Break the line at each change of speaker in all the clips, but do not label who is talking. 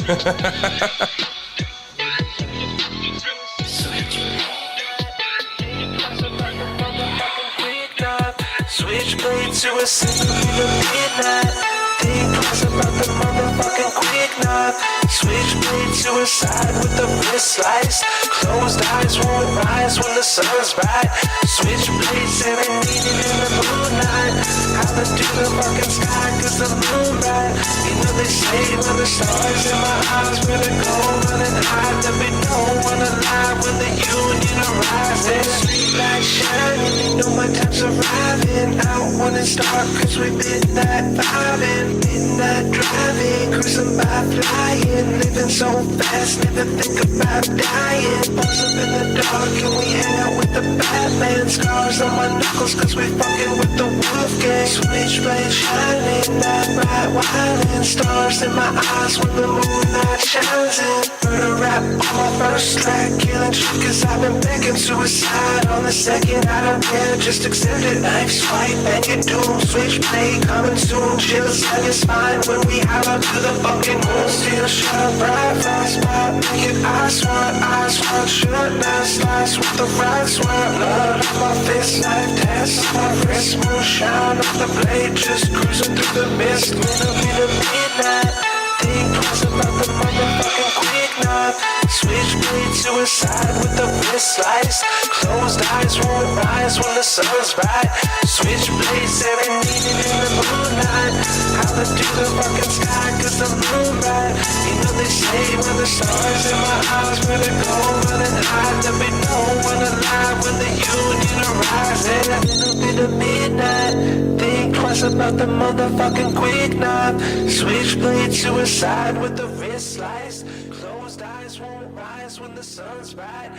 Switchblade to a single in the midnight. Think twice about the motherfucking quick knife. Switchblade suicide with the wrist slice. Closed eyes won't rise when the sun's bright. Switchblade serenading in the moonlight. Holler to the fucking sky cause the moon bright. You know they say when the stars in my eyes really go running high. There be no one alive when the union arrives. And the street lights shining, you know my time's arriving. Out when it's dark cause we midnight vibing. Midnight driving, cruising by flying. Living so fast, never think about dying. Pose up in the dark and we hang out with the Batman. Scars on my knuckles cause we fucking with the wolf gang. Switchblade shining, night bright winding. Stars in my eyes when the moonlight shines in. Murder rap on my first track. Killing shit cause I've been begging. Suicide on the second, I don't care, just accept it. Knife swipe and get doomed. Switchblade coming soon. Chills on your spine when we holler to the fucking moon. Still shine bright, fast spot. Make it eyes one, shut down, slice with the right swirl. Blood on my fist, knife test on my wrist. Moonshine on the blade, just cruising through the mist. Middle of midnight, think twice about the motherfucking quick knife. Switchblade suicide with the wrist slice. Closed eyes won't rise when the sun's bright. Switchblade serenading in the moonlight. Holler to the fucking sky cause the moon bright. You know they say when the stars in my eyes really go running high. There be no one alive when the union arrives. And a little bit of midnight, think twice about the motherfucking quick knife. Switchblade suicide with the wrist slice. Closed eyes won't rise when the sun's bright.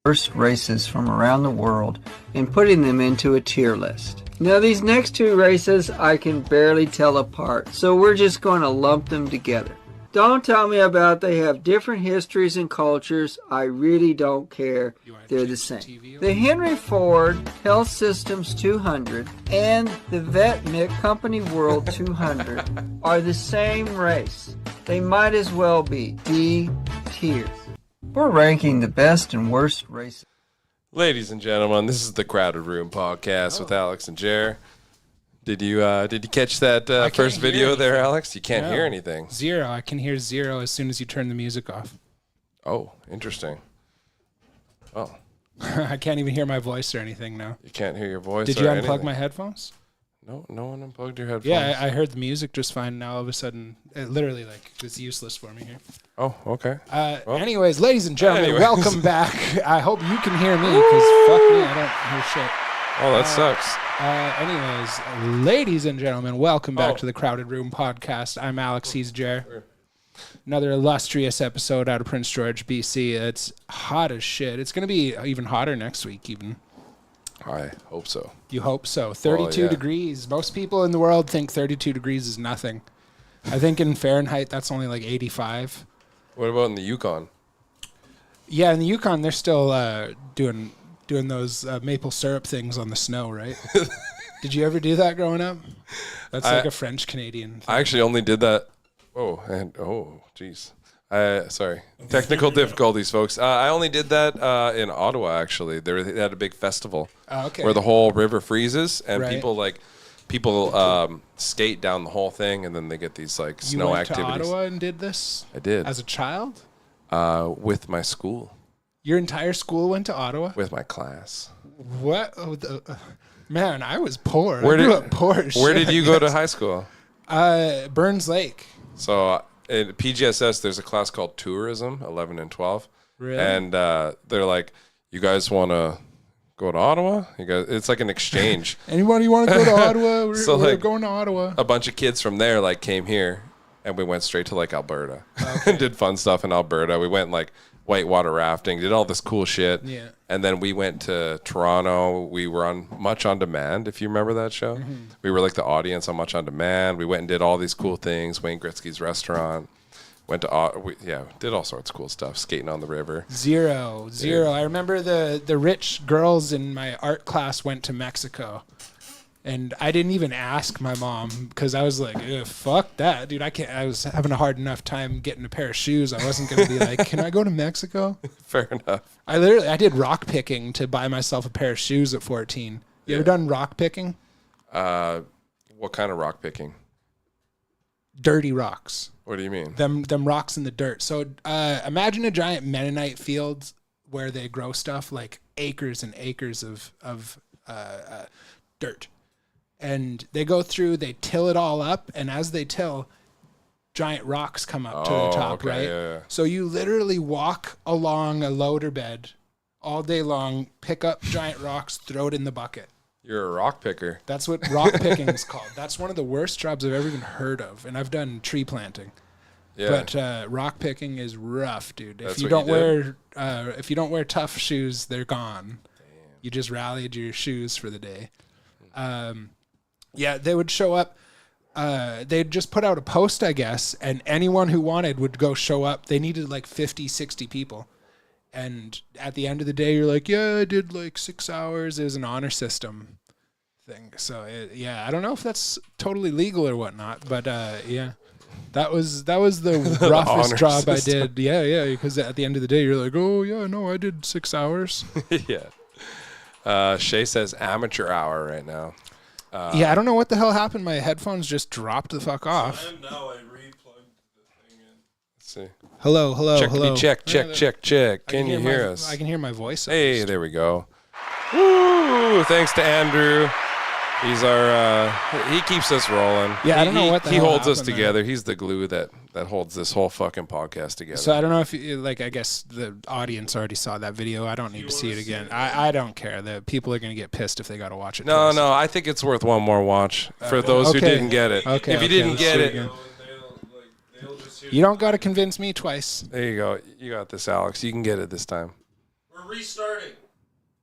Worst races from around the world and putting them into a tier list. Now these next two races I can barely tell apart, so we're just going to lump them together. Don't tell me about they have different histories and cultures. I really don't care. They're the same. The Henry Ford Health Systems 200 and the Vetmic Company World 200 are the same race. They might as well be D tier. We're ranking the best and worst races.
Ladies and gentlemen, this is the Crowded Room podcast with Alex and Jer. Did you catch that first video there, Alex? You can't hear anything.
Zero. I can hear zero as soon as you turn the music off.
Oh, interesting. Oh.
I can't even hear my voice or anything now.
You can't hear your voice.
Did you unplug my headphones?
No one unplugged your headphones.
Yeah, I heard the music just fine. Now all of a sudden, it literally it's useless for me here.
Oh, okay.
Anyways, ladies and gentlemen, welcome back. I hope you can hear me because fuck me, I don't hear shit.
Oh, that sucks.
Anyways, ladies and gentlemen, welcome back to the Crowded Room podcast. I'm Alex, he's Jer. Another illustrious episode out of Prince George, BC. It's hot as shit. It's going to be even hotter next week even.
I hope so.
You hope so. 32 degrees. Most people in the world think 32 degrees is nothing. I think in Fahrenheit, that's only like 85.
What about in the Yukon?
Yeah, in the Yukon, they're still doing those maple syrup things on the snow, right? Did you ever do that growing up? That's like a French-Canadian thing.
I actually only did that. Jeez. Sorry. Technical difficulties, folks. I only did that in Ottawa, actually. They had a big festival where the whole river freezes, and people skate down the whole thing, and then they get these like snow activities.
You went to Ottawa and did this?
I did.
As a child?
With my school.
Your entire school went to Ottawa?
With my class.
What? Man, I was poor.
Where
Where
did you go to high school?
Burns Lake.
So at PGSS, there's a class called Tourism, 11 and 12.
Really?
And they're like, you guys want to go to Ottawa? You guys, it's like an exchange.
Anybody want to go to Ottawa? We're
We're
going to Ottawa.
A bunch of kids from there like came here, and we went straight to like Alberta and did fun stuff in Alberta. We went like whitewater rafting, did all this cool shit.
Yeah.
And then we went to Toronto. We were on Much on Demand, if you remember that show. Mm-hmm. We were like the audience on Much on Demand. We went and did all these cool things. Wayne Gretzky's restaurant. Went to did all sorts of cool stuff. Skating on the river.
Zero. I remember the rich girls in my art class went to Mexico. And I didn't even ask my mom because I was like, fuck that, dude. I was having a hard enough time getting a pair of shoes. I wasn't going to be like, can I go to Mexico?
Fair enough.
I did rock picking to buy myself a pair of shoes at 14. You ever done rock picking?
What kind of rock picking?
Dirty rocks.
What do you mean?
Them rocks in the dirt. So imagine a giant Mennonite field where they grow stuff like acres and acres of dirt. And they go through, they till it all up, and as they till, giant rocks come up to the top, right?
Yeah.
So you literally walk along a loader bed all day long, pick up giant rocks, throw it in the bucket.
You're a rock picker.
That's what rock picking is called. That's one of the worst jobs I've ever even heard of, and I've done tree planting. Yeah. But rock picking is rough, dude. If you don't wear tough shoes, they're gone. Damn. You just rallied your shoes for the day. Yeah, they would show up. They'd just put out a post, I guess, and anyone who wanted would go show up. They needed like 50, 60 people. And at the end of the day, you're like, yeah, I did like 6 hours. It was an honor system thing. So, I don't know if that's totally legal or whatnot, but yeah. That was the roughest job I did. Yeah, because at the end of the day, you're like, oh, yeah, no, I did 6 hours.
Yeah. Shay says amateur hour right now.
I don't know what the hell happened. My headphones just dropped the fuck off.
And now I replugged the thing in.
Let's see.
Hello.
Check. Can you hear us?
I can hear my voice.
Hey, there we go. Woo! Thanks to Andrew. He's our, he keeps us rolling.
Yeah, I don't know what the
he
hell
holds us
happened
together.
there.
He's the glue that holds this whole fucking podcast together.
So I don't know if you, I guess the audience already saw that video. I don't need to see it again. I don't care. The people are going to get pissed if they got to watch it.
No, I think it's worth one more watch for those who didn't get it.
Okay,
if you didn't get it.
You don't got to convince me twice.
There you go. You got this, Alex. You can get it this time.
We're restarting.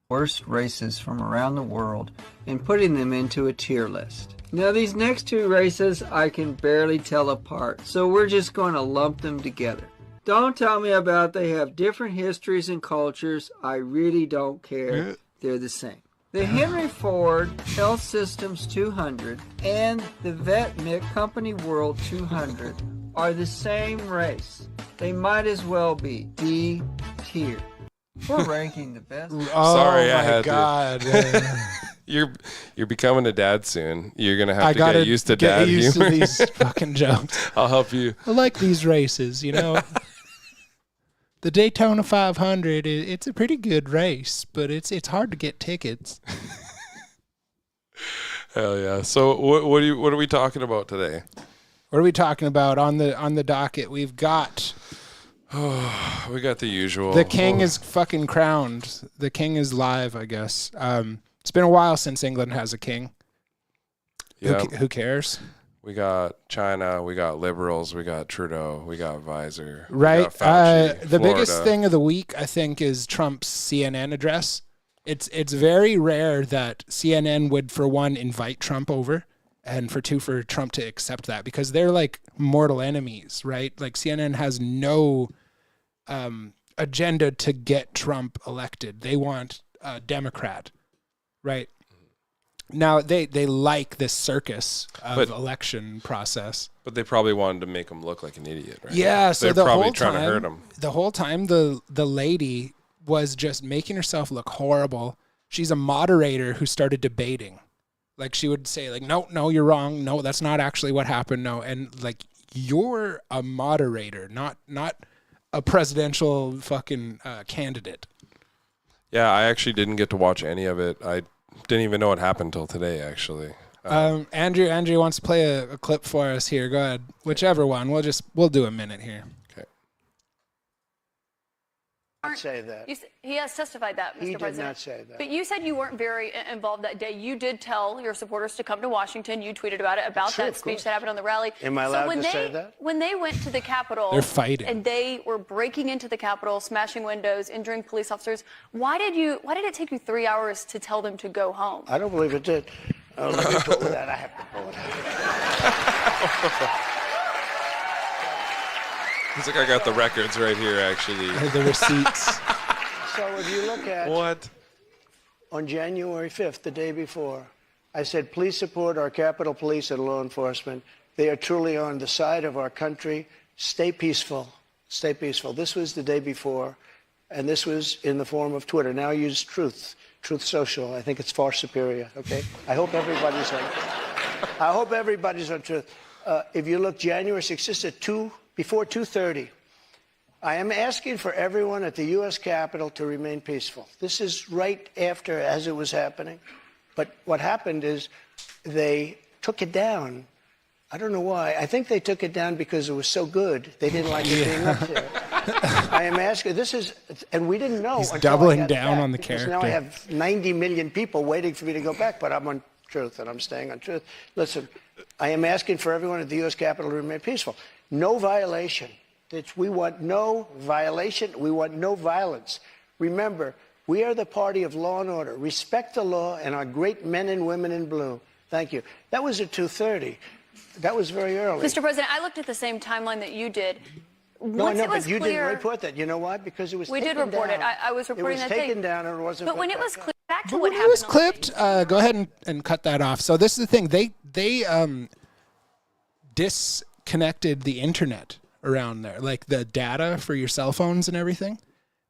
Worst races from around the world and putting them into a tier list. Now these next two races I can barely tell apart, so we're just going to lump them together. Don't tell me about they have different histories and cultures. I really don't care. They're the same. The Henry Ford Health Systems 200 and the Vetmic Company World 200 are the same race. They might as well be D tier. We're ranking the best.
Sorry, I had
God.
You're becoming a dad soon. You're gonna have to get used to dad
humor.
To
these fucking jokes.
I'll help you.
I like these races, you know. The Daytona 500, it's a pretty good race, but it's hard to get tickets.
Hell yeah! So what are we talking about today?
What are we talking about on the docket? We've got.
We got the usual.
The king is fucking crowned. The king is live, I guess. It's been a while since England has a king.
Yeah.
Who cares?
We got China. We got liberals. We got Trudeau. We got Visor.
Right.
We got Fauci,
the
Florida.
biggest thing of the week, I think, is Trump's CNN address. It's very rare that CNN would, for one, invite Trump over, and for two, for Trump to accept that, because they're like mortal enemies, right? Like CNN has no agenda to get Trump elected. They want a Democrat, right? Now they like this circus of election process,
but they probably wanted to make him look like an idiot, right?
Yeah, so
they're probably
whole
trying
time,
to hurt him.
The whole time, the lady was just making herself look horrible. She's a moderator who started debating. Like, she would say, like, no, you're wrong. No, that's not actually what happened. No, and like, you're a moderator, not a presidential fucking candidate.
Yeah, I actually didn't get to watch any of it. I didn't even know what happened until today, actually.
Andrew wants to play a clip for us here. Go ahead. Whichever one. We'll do a minute here.
Okay.
Say that.
He has testified that, Mr. President.
He did not say that.
But you said you weren't very involved that day. You did tell your supporters to come to Washington. You tweeted about it, about that speech that happened on the rally.
Am I allowed to say that?
When they went to the Capitol,
they're fighting,
and they were breaking into the Capitol, smashing windows, injuring police officers. Why did it take you 3 hours to tell them to go home?
I don't believe it did. Let me pull that. I have to pull it out.
He's like, I got the records right here, actually.
The receipts.
So if you look at
what?
On January 5th, the day before, I said, please support our Capitol Police and law enforcement. They are truly on the side of our country. Stay peaceful. Stay peaceful. This was the day before, and this was in the form of Twitter. Now use Truth Social. I think it's far superior, okay? I hope everybody's on Truth. If you look January 6th, just at before 2:30, I am asking for everyone at the U.S. Capitol to remain peaceful. This is right after, as it was happening. But what happened is they took it down. I don't know why. I think they took it down because it was so good. They didn't like it being up there. I am asking, and we didn't know.
He's
until
doubling
I got
down
back,
on the
because
character.
Now I have 90 million people waiting for me to go back, but I'm on Truth, and I'm staying on Truth. Listen, I am asking for everyone at the U.S. Capitol to remain peaceful. No violation. We want no violation. We want no violence. Remember, we are the party of law and order. Respect the law and our great men and women in blue. Thank you. That was at 2:30. That was very early.
Mr. President, I looked at the same timeline that you did.
No, I
Once
know,
it was
but you
clear,
didn't report that. You know why? Because it was
we
taken
did report
down.
it. I was reporting that
It was
day.
taken down and it wasn't.
But
put
when it
back
was
up.
clear, back to
But
what
when it
happened
was
on the day.
clipped, go ahead and cut that off. So this is the thing. They disconnected the internet around there, like the data for your cell phones and everything.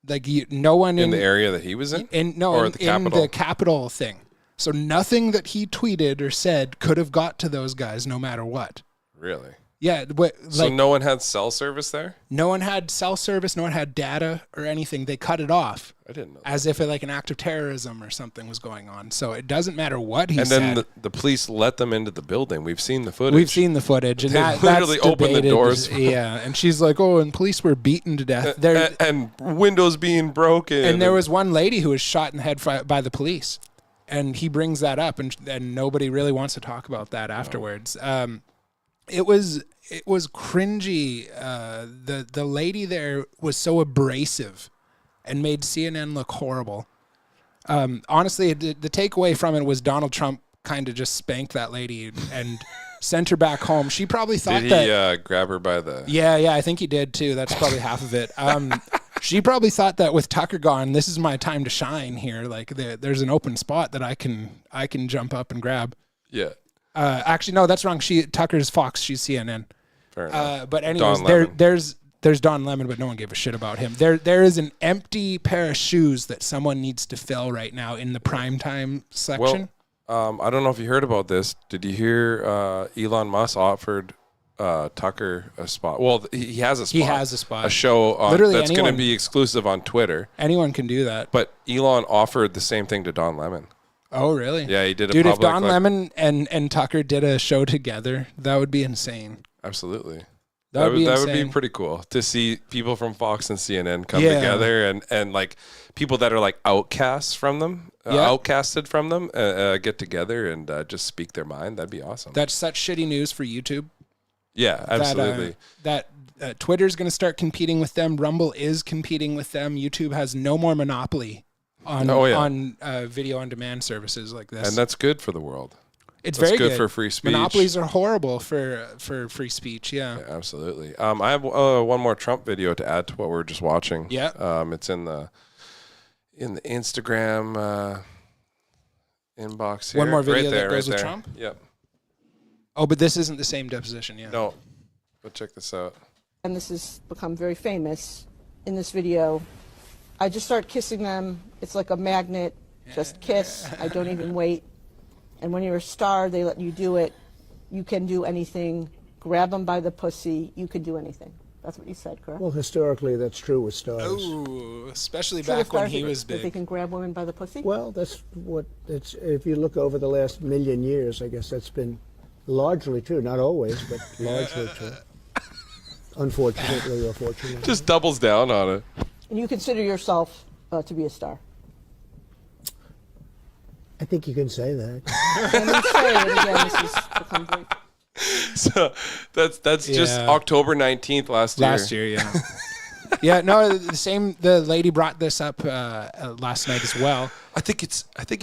Like no one
in the area that he was in?
Or
the
in
Capitol?
the Capitol thing. So nothing that he tweeted or said could have got to those guys no matter what.
Really?
Yeah.
So no one had cell service there?
No one had cell service. No one had data or anything. They cut it off.
I didn't know.
As if like an act of terrorism or something was going on. So it doesn't matter what he
And
said.
then the police let them into the building. We've seen the footage.
We've seen the footage, and
They
that's
literally opened the
debated.
doors.
Yeah, and she's like, "Oh, and police were beaten to death."
And windows being broken.
And there was one lady who was shot in the head by the police, and he brings that up, and nobody really wants to talk about that afterwards. It was cringy. The lady there was so abrasive, and made CNN look horrible. Honestly, the takeaway from it was Donald Trump kind of just spanked that lady and sent her back home. She probably thought
Did he grab her by the...
Yeah, I think he did too. That's probably half of it. She probably thought that with Tucker gone, this is my time to shine here. Like there's an open spot that I can jump up and grab.
Yeah.
Actually, no, that's wrong. Tucker's Fox. She's CNN.
Fair enough.
But anyways, there's Don Lemon, but no one gave a shit about him. There is an empty pair of shoes that someone needs to fill right now in the primetime section.
Well, I don't know if you heard about this. Did you hear Elon Musk offered Tucker a spot? Well, he has a spot.
He has a spot.
A show
Literally
that's going to
anyone-
be exclusive on Twitter.
Anyone can do that.
But Elon offered the same thing to Don Lemon.
Oh, really?
Yeah, he did a
Dude,
public...
if Don Lemon and Tucker did a show together, that would be insane.
Absolutely.
That would
be pretty cool to see people from Fox and CNN come
Yeah.
together and like people that are like outcasts from them, outcasted from them, get together and just speak their mind. That'd be awesome.
That's such shitty news for YouTube.
Yeah, absolutely.
That Twitter's going to start competing with them. Rumble is competing with them. YouTube has no more monopoly on video on demand services like this.
And that's good for the world.
It's
That's
very
good for free speech.
Monopolies are horrible for free speech. Yeah.
Absolutely. I have one more Trump video to add to what we were just watching.
Yeah.
It's in the Instagram inbox here.
One more video
right there,
that goes
right
with
there.
Trump?
Yep.
Oh, but this isn't the same deposition. Yeah.
No. But check this out.
And this has become very famous in this video. I just start kissing them. It's like a magnet. Just kiss. I don't even wait. And when you're a star, they let you do it. You can do anything. Grab them by the pussy. You can do anything. That's what you said, correct?
Well, historically, that's true with stars.
Oh, especially
True with
back when
stars
he
that-
was
that they
big.
can grab women by the pussy?
Well, that's what it's. If you look over the last million years, I guess that's been largely true. Not always, but largely true. Unfortunately or fortunately.
Just doubles down on it.
And you consider yourself to be a star?
I think you can say that.
And you say it again. This has become very...
So that's just October 19th last year.
Last year, yeah. Yeah, no, the lady brought this up last night as well.
I think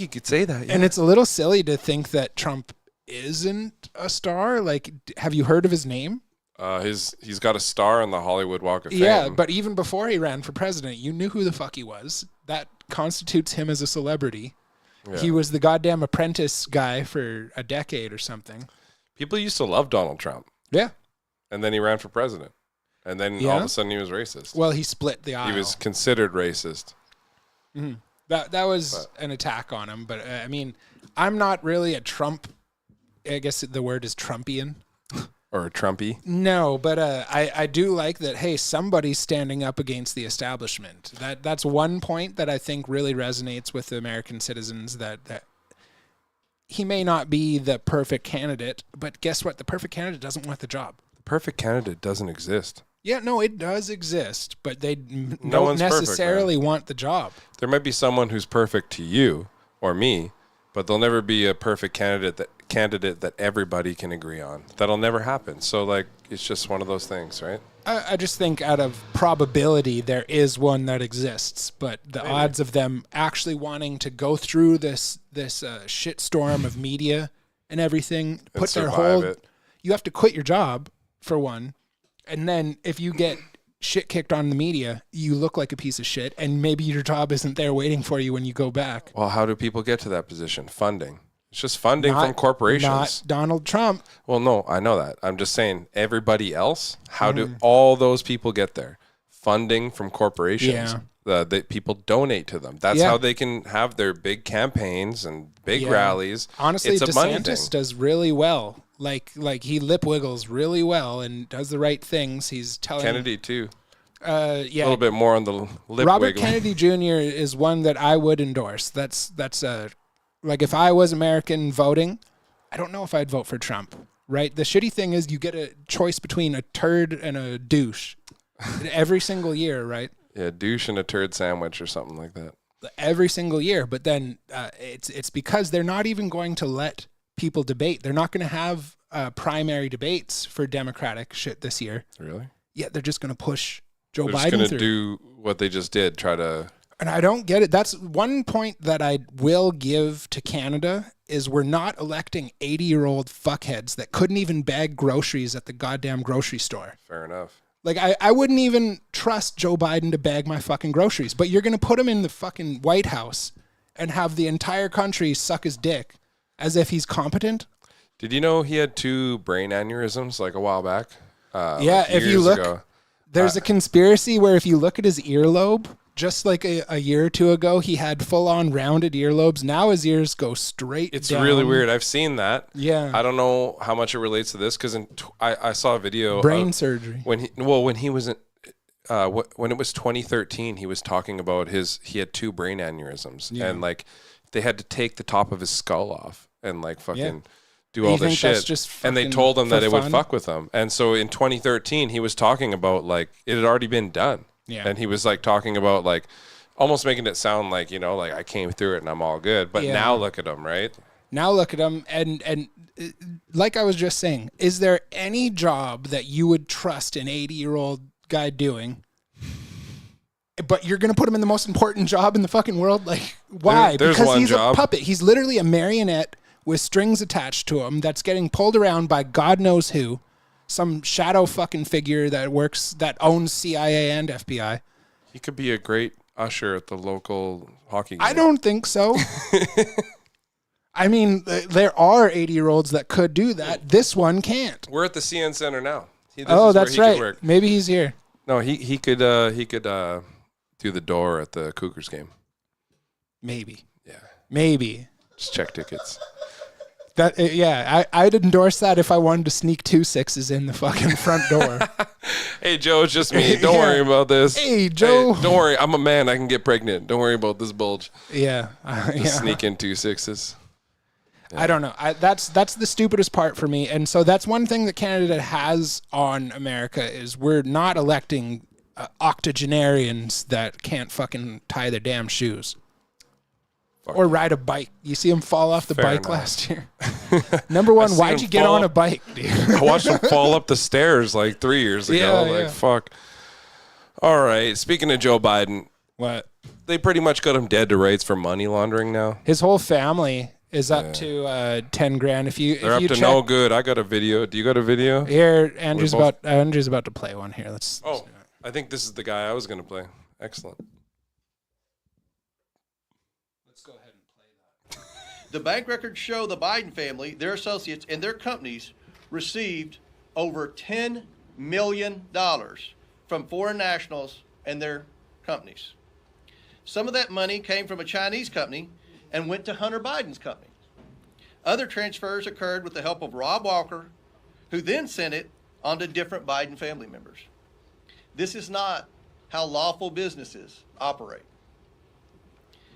you could say that. Yeah.
And it's a little silly to think that Trump isn't a star. Like, have you heard of his name?
He's got a star on the Hollywood Walk of Fame.
Yeah, but even before he ran for president, you knew who the fuck he was. That constitutes him as a celebrity.
Yeah.
He was the goddamn apprentice guy for a decade or something.
People used to love Donald Trump.
Yeah.
And then he ran for president. And then all of a sudden he was racist.
Well, he split the aisle.
He was considered racist.
Mm-hmm. That was an attack on him. But, I mean, I'm not really a Trump. I guess the word is Trumpian.
Or a Trumpy.
No, but I do like that, hey, somebody's standing up against the establishment. That's one point that I think really resonates with the American citizens, that he may not be the perfect candidate, but guess what? The perfect candidate doesn't want the job.
The perfect candidate doesn't exist.
Yeah, no, it does exist, but they
No
don't
one's perfect,
necessarily want the job.
There might be someone who's perfect to you or me, but there'll never be a perfect candidate that everybody can agree on. That'll never happen. So, like, it's just one of those things, right?
I just think out of probability, there is one that exists, but the odds of them actually wanting to go through this shitstorm of media and everything, put their whole, you have to quit your job for one, and then if you get shit kicked on the media, you look like a piece of shit, and maybe your job isn't there waiting for you when you go back.
Well, how do people get to that position? Funding. It's just funding from corporations.
Not Donald Trump.
Well, no, I know that. I'm just saying everybody else, how do all those people get there? Funding from corporations.
Yeah.
That people donate to them. That's how they can have their big campaigns and big rallies.
Honestly,
it's a money thing.
DeSantis does really well. Like he lip wiggles really well and does the right things. He's telling
Kennedy too.
Yeah,
a little bit more on the lip
Robert
wiggling.
Kennedy Jr. is one that I would endorse. That's like if I was American voting, I don't know if I'd vote for Trump. Right? The shitty thing is you get a choice between a turd and a douche every single year, right?
Yeah, douche and a turd sandwich or something like that.
Every single year, but then it's because they're not even going to let people debate. They're not going to have primary debates for Democratic shit this year.
Really?
Yeah, they're just going to push Joe
They're
Biden
just
through.
do what they just did, try to...
And I don't get it. That's one point that I will give to Canada is we're not electing 80-year-old fuckheads that couldn't even bag groceries at the goddamn grocery store.
Fair enough.
Like, I wouldn't even trust Joe Biden to bag my fucking groceries, but you're going to put him in the fucking White House and have the entire country suck his dick as if he's competent.
Did you know he had 2 brain aneurysms like a while back?
Yeah,
like
if you
years
look,
ago.
there's a conspiracy where if you look at his earlobe, just like a year or two ago, he had full-on rounded earlobes. Now his ears go straight
It's
down.
really weird. I've seen that.
Yeah.
I don't know how much it relates to this because I saw a video
Brain surgery.
when he was in when it was 2013, he was talking about he had 2 brain aneurysms and like they had to take the top of his skull off and like fucking do all this shit. And they told him that it would fuck with him. And so in 2013, he was talking about like it had already been done.
Yeah.
And he was like talking about like almost making it sound like, you know, like I came through it and I'm all good. But now look at him, right?
Now look at him. And like I was just saying, is there any job that you would trust an 80-year-old guy doing? But you're going to put him in the most important job in the fucking world? Like, why?
There's
because
one
he's
job.
a puppet. He's literally a marionette with strings attached to him that's getting pulled around by God knows who. Some shadow fucking figure that owns CIA and FBI.
He could be a great usher at the local hockey game.
I don't think so. I mean, there are 80-year-olds that could do that. This one can't.
We're at the CN Center now.
That's right. Maybe he's here.
No, he could do the door at the Cougars game.
Maybe.
Yeah.
Maybe.
Just check tickets.
I'd endorse that if I wanted to sneak 2 6s in the fucking front door.
Hey, Joe, it's just me. Don't worry about this.
Hey, Joe.
Hey, don't worry. I'm a man. I can get pregnant. Don't worry about this bulge.
Yeah.
Just sneak in 2 6s.
Yeah. I don't know. That's the stupidest part for me. And so that's one thing that Canada has on America is we're not electing octogenarians that can't fucking tie their damn shoes. Or ride a bike. You see him fall off the bike last year. Number one, why'd you get on a bike, dude?
I watched him fall up the stairs like 3 years ago. Fuck. All right. Speaking of Joe Biden.
What?
They pretty much got him dead to rights for money laundering now.
His whole family is up to 10 grand.
They're up to no good. I got a video. Do you got a video?
Here, Andrew's about to play one here. Let's
I think this is the guy I was going to play. Excellent.
Let's go ahead and play that.
The bank records show the Biden family, their associates, and their companies received over $10 million from foreign nationals and their companies. Some of that money came from a Chinese company and went to Hunter Biden's company. Other transfers occurred with the help of Rob Walker, who then sent it on to different Biden family members. This is not how lawful businesses operate.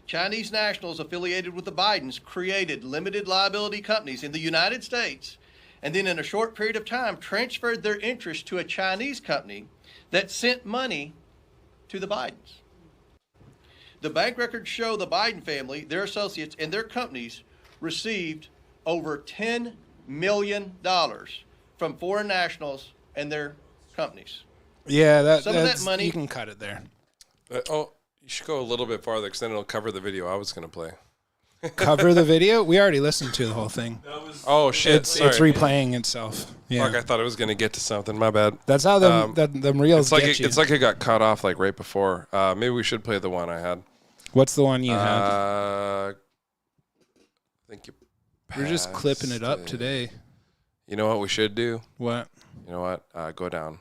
Chinese nationals affiliated with the Bidens created limited liability companies in the United States and then in a short period of time transferred their interest to a Chinese company that sent money to the Bidens. The bank records show the Biden family, their associates, and their companies received over $10 million from foreign nationals and their companies.
Yeah,
Some of that money
you can cut it there.
You should go a little bit farther because then it'll cover the video I was going to play.
Cover the video? We already listened to the whole thing.
Oh, shit.
It's replaying itself. Yeah.
Fuck, I thought it was going to get to something. My bad.
That's how them reels get you.
It's like it got cut off like right before. Maybe we should play the one I had.
What's the one you had?
I think you
We're just clipping it up today.
You know what we should do?
What?
You know what? Go down.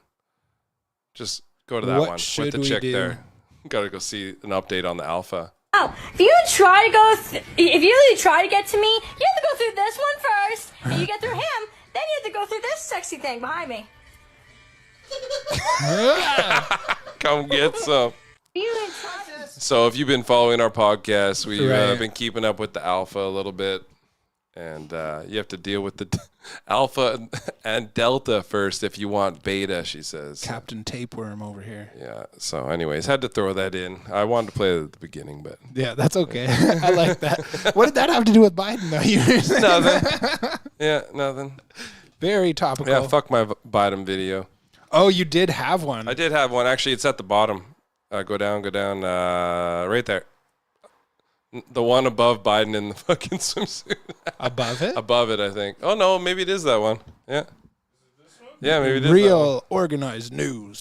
Just go to that one with the chick there. Got to go see an update on the alpha.
Oh, if you try to go, if you really try to get to me, you have to go through this one first, and you get through him, then you have to go through this sexy thing behind me.
Come get some. So if you've been following our podcast, we've been keeping up with the alpha a little bit. And you have to deal with the alpha and delta first if you want beta, she says.
Captain Tapeworm over here.
Yeah. So anyways, had to throw that in. I wanted to play it at the beginning, but.
Yeah, that's okay. I like that. What did that have to do with Biden, though?
Nothing. Yeah, nothing.
Very topical.
Yeah, fuck my Biden video.
Oh, you did have one.
I did have one. Actually, it's at the bottom. Go down. Right there. The one above Biden in the fucking swimsuit.
Above it?
Above it, I think. Oh, no, maybe it is that one. Yeah. Yeah, maybe it is
Real organized news.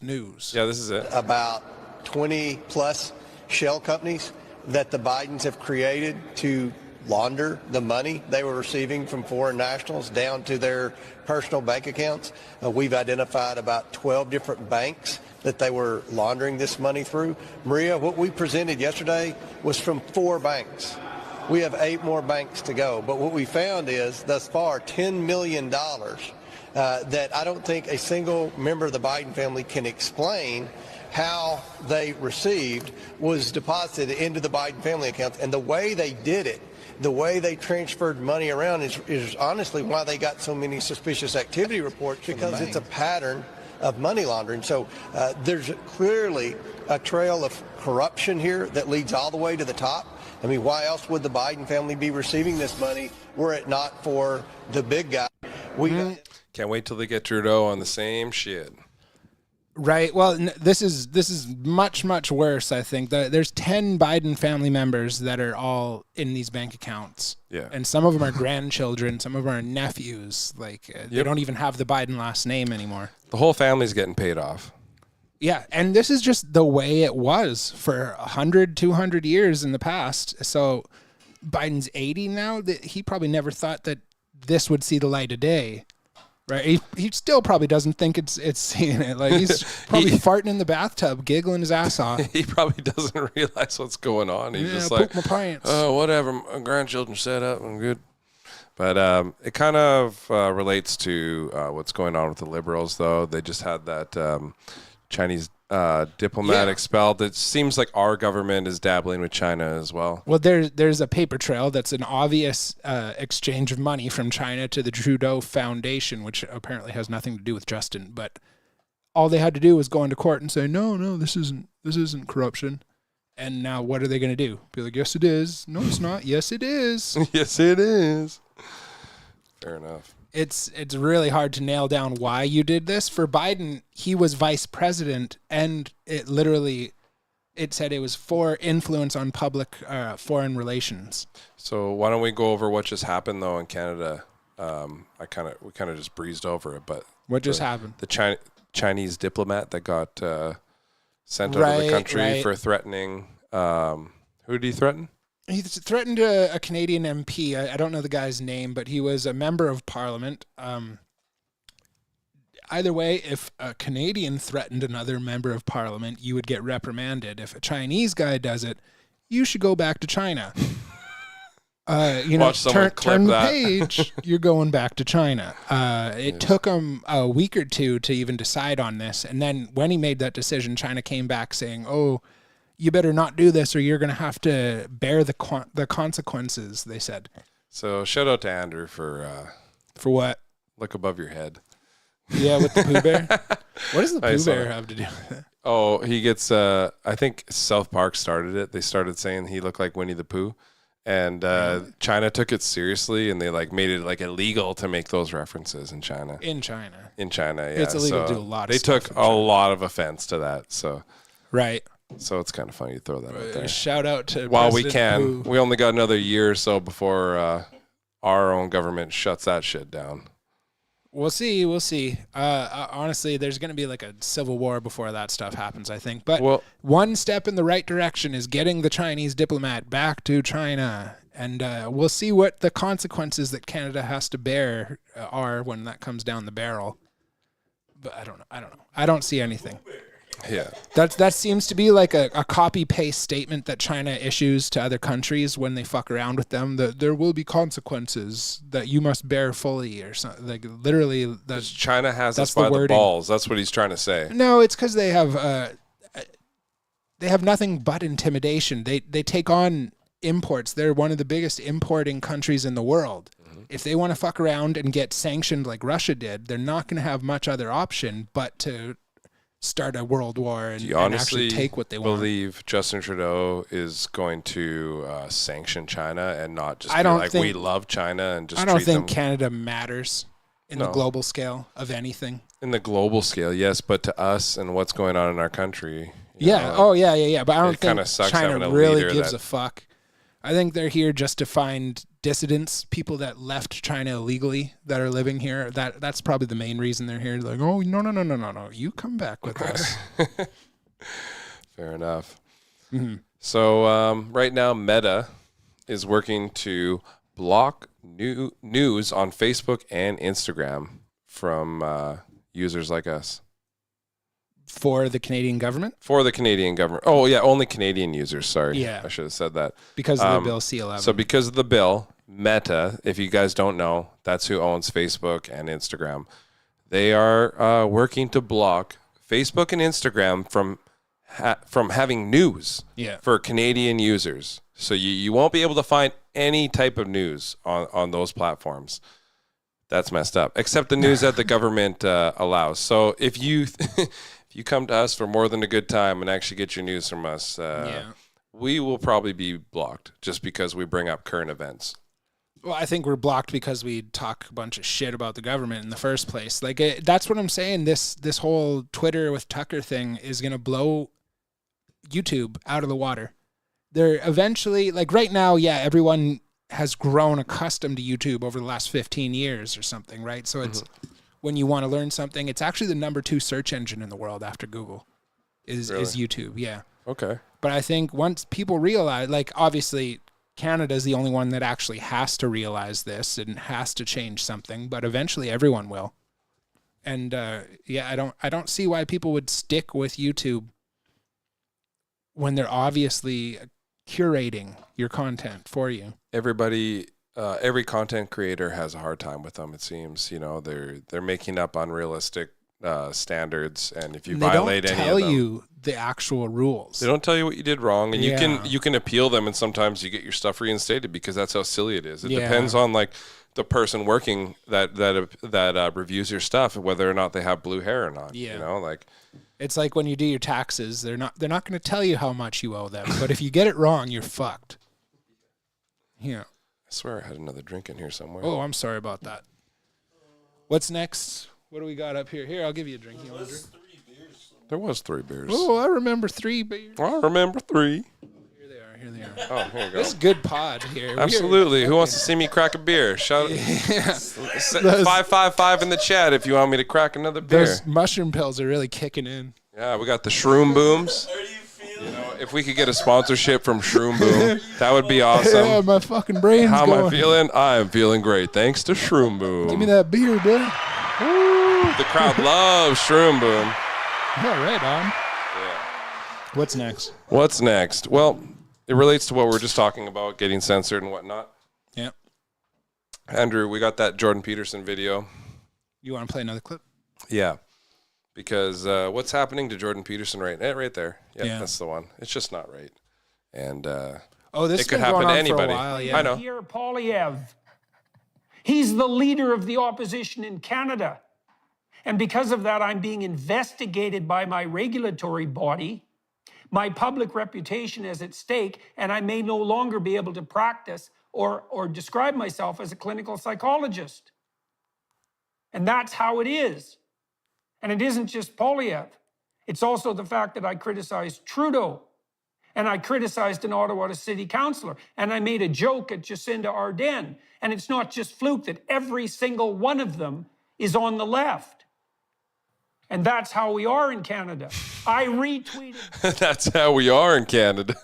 Yeah, this is it.
about 20 plus shell companies that the Bidens have created to launder the money they were receiving from foreign nationals down to their personal bank accounts. We've identified about 12 different banks that they were laundering this money through. Maria, what we presented yesterday was from 4 banks. We have 8 more banks to go. But what we found is, thus far, $10 million that I don't think a single member of the Biden family can explain how they received was deposited into the Biden family accounts. And the way they did it, the way they transferred money around is honestly why they got so many suspicious activity reports, because it's a pattern of money laundering. So there's clearly a trail of corruption here that leads all the way to the top. I mean, why else would the Biden family be receiving this money were it not for the big guy?
Can't wait till they get Trudeau on the same shit.
Right. Well, this is much, much worse, I think. There's 10 Biden family members that are all in these bank accounts.
Yeah.
And some of them are grandchildren. Some of them are nephews. Like, they don't even have the Biden last name anymore.
The whole family's getting paid off.
Yeah. And this is just the way it was for 100, 200 years in the past. So Biden's 80 now. He probably never thought that this would see the light of day. Right, he still probably doesn't think it's seeing it. Like, he's probably farting in the bathtub, giggling his ass off.
He probably doesn't realize what's going on. He's just
poop
like,
my pants.
Oh, whatever. My grandchildren set up. I'm good. But it kind of relates to what's going on with the liberals, though. They just had that Chinese diplomat expelled. It seems like our government is dabbling with China as well.
Well, there's a paper trail that's an obvious exchange of money from China to the Trudeau Foundation, which apparently has nothing to do with Justin. But all they had to do was go into court and say, no, this isn't corruption. And now what are they going to do? Be like, yes, it is. No, it's not. Yes, it is.
Yes, it is. Fair enough.
It's really hard to nail down why you did this. For Biden, he was vice president, and it said it was for influence on public foreign relations.
So why don't we go over what just happened though in Canada? We kind of just breezed over it, but
what just happened?
The Chinese diplomat that got sent out of the country for threatening. Who did he threaten?
He threatened a Canadian MP. I don't know the guy's name, but he was a member of Parliament. Either way, if a Canadian threatened another member of Parliament, you would get reprimanded. If a Chinese guy does it, you should go back to China.
Watch someone
turn the
that.
page. You're going back to China. It took him a week or two to even decide on this, and then when he made that decision, China came back saying, "Oh, you better not do this, or you're going to have to bear the consequences." They said.
So shout out to Andrew for
what?
Look above your head.
Yeah, with the Pooh Bear. What does the Pooh Bear have to do with it?
Oh, he gets. I think South Park started it. They started saying he looked like Winnie the Pooh. And China took it seriously, and they made it illegal to make those references in China.
In China,
yeah.
It's illegal to do a lot of
They
stuff
took a lot of offense to that. So
right.
So it's kind of funny to throw that out there.
Shout out to
while we
President
can.
Pooh.
We only got another year or so before our own government shuts that shit down.
We'll see. Honestly, there's going to be a civil war before that stuff happens, I think. But one step in the right direction is getting the Chinese diplomat back to China. And we'll see what the consequences that Canada has to bear are when that comes down the barrel. But I don't know. I don't see anything.
Yeah.
That seems to be like a copy-paste statement that China issues to other countries when they fuck around with them. That there will be consequences that you must bear fully, or something. Literally, that's
China has us by the balls. That's what he's trying to say.
No, it's because they have nothing but intimidation. They take on imports. They're one of the biggest importing countries in the world. Mm-hmm. If they want to fuck around and get sanctioned like Russia did, they're not going to have much other option but to start a world war and actually take what they want.
Believe Justin Trudeau is going to sanction China and not just we love China and just
I don't
treat
think
them.
Canada matters in the global scale of anything.
In the global scale, yes, but to us and what's going on in our country.
Yeah. But I don't think China really gives a fuck. I think they're here just to find dissidents, people that left China illegally that are living here. That's probably the main reason they're here. Like, oh, no, you come back with us.
Fair enough.
Mm-hmm.
So right now, Meta is working to block news on Facebook and Instagram from users like us.
For the Canadian government?
For the Canadian government. Oh, yeah, only Canadian users. Sorry.
Yeah.
I should have said that.
Because of the bill C-11.
So because of the bill, Meta, if you guys don't know, that's who owns Facebook and Instagram. They are working to block Facebook and Instagram from having news for Canadian users. So you won't be able to find any type of news on those platforms. That's messed up. Except the news that the government allows. So if you... If you come to us for more than a good time and actually get your news from us, we will probably be blocked just because we bring up current events.
Well, I think we're blocked because we talk a bunch of shit about the government in the first place. That's what I'm saying. This whole Twitter with Tucker thing is going to blow YouTube out of the water. They're eventually, right now, everyone has grown accustomed to YouTube over the last 15 years or something, right? So it's... When you want to learn something, it's actually the number 2 search engine in the world after Google is YouTube. Yeah.
Okay.
But I think once people realize, obviously Canada is the only one that actually has to realize this and has to change something, but eventually everyone will. And I don't see why people would stick with YouTube when they're obviously curating your content for you.
Every content creator has a hard time with them. It seems, they're making up unrealistic standards, and if you violate any of them,
they don't tell you the actual rules.
They don't tell you what you did wrong, and you can appeal them, and sometimes you get your stuff reinstated because that's how silly it is. It depends on the person working that reviews your stuff, whether or not they have blue hair or not.
Yeah. It's like when you do your taxes, they're not going to tell you how much you owe them, but if you get it wrong, you're fucked. Yeah.
I swear I had another drink in here somewhere.
Oh, I'm sorry about that. What's next? What do we got up here? Here, I'll give you a drink. You want a drink?
There was 3 beers.
Oh, I remember 3 beers.
I remember 3.
Here they are.
Oh, here you go.
This is good pod here.
Absolutely. Who wants to see me crack a beer? Shout 555 in the chat if you want me to crack another beer.
Those mushroom pills are really kicking in.
Yeah, we got the shroom booms. if we could get a sponsorship from Shroom Boom, that would be awesome.
Yeah, my fucking brain's
How
going.
am I feeling? I am feeling great, thanks to Shroom Boom.
Give me that beer, bro.
The crowd loves Shroom Boom.
Yeah, right on.
Yeah.
What's next?
What's next? Well, it relates to what we were just talking about, getting censored and whatnot.
Yeah.
Andrew, we got that Jordan Peterson video.
You want to play another clip?
Yeah. Because what's happening to Jordan Peterson right there? Yeah, that's the one. It's just not right. And
this
it could happen to anybody. I know.
Pierre Poilievre. He's the leader of the opposition in Canada. And because of that, I'm being investigated by my regulatory body. My public reputation is at stake, and I may no longer be able to practice or describe myself as a clinical psychologist. And that's how it is. And it isn't just Poilievre. It's also the fact that I criticized Trudeau, and I criticized an Ottawa city councillor, and I made a joke at Jacinda Ardern. And it's not just fluke that every single one of them is on the left. And that's how we are in Canada. I retweeted.
That's how we are in Canada.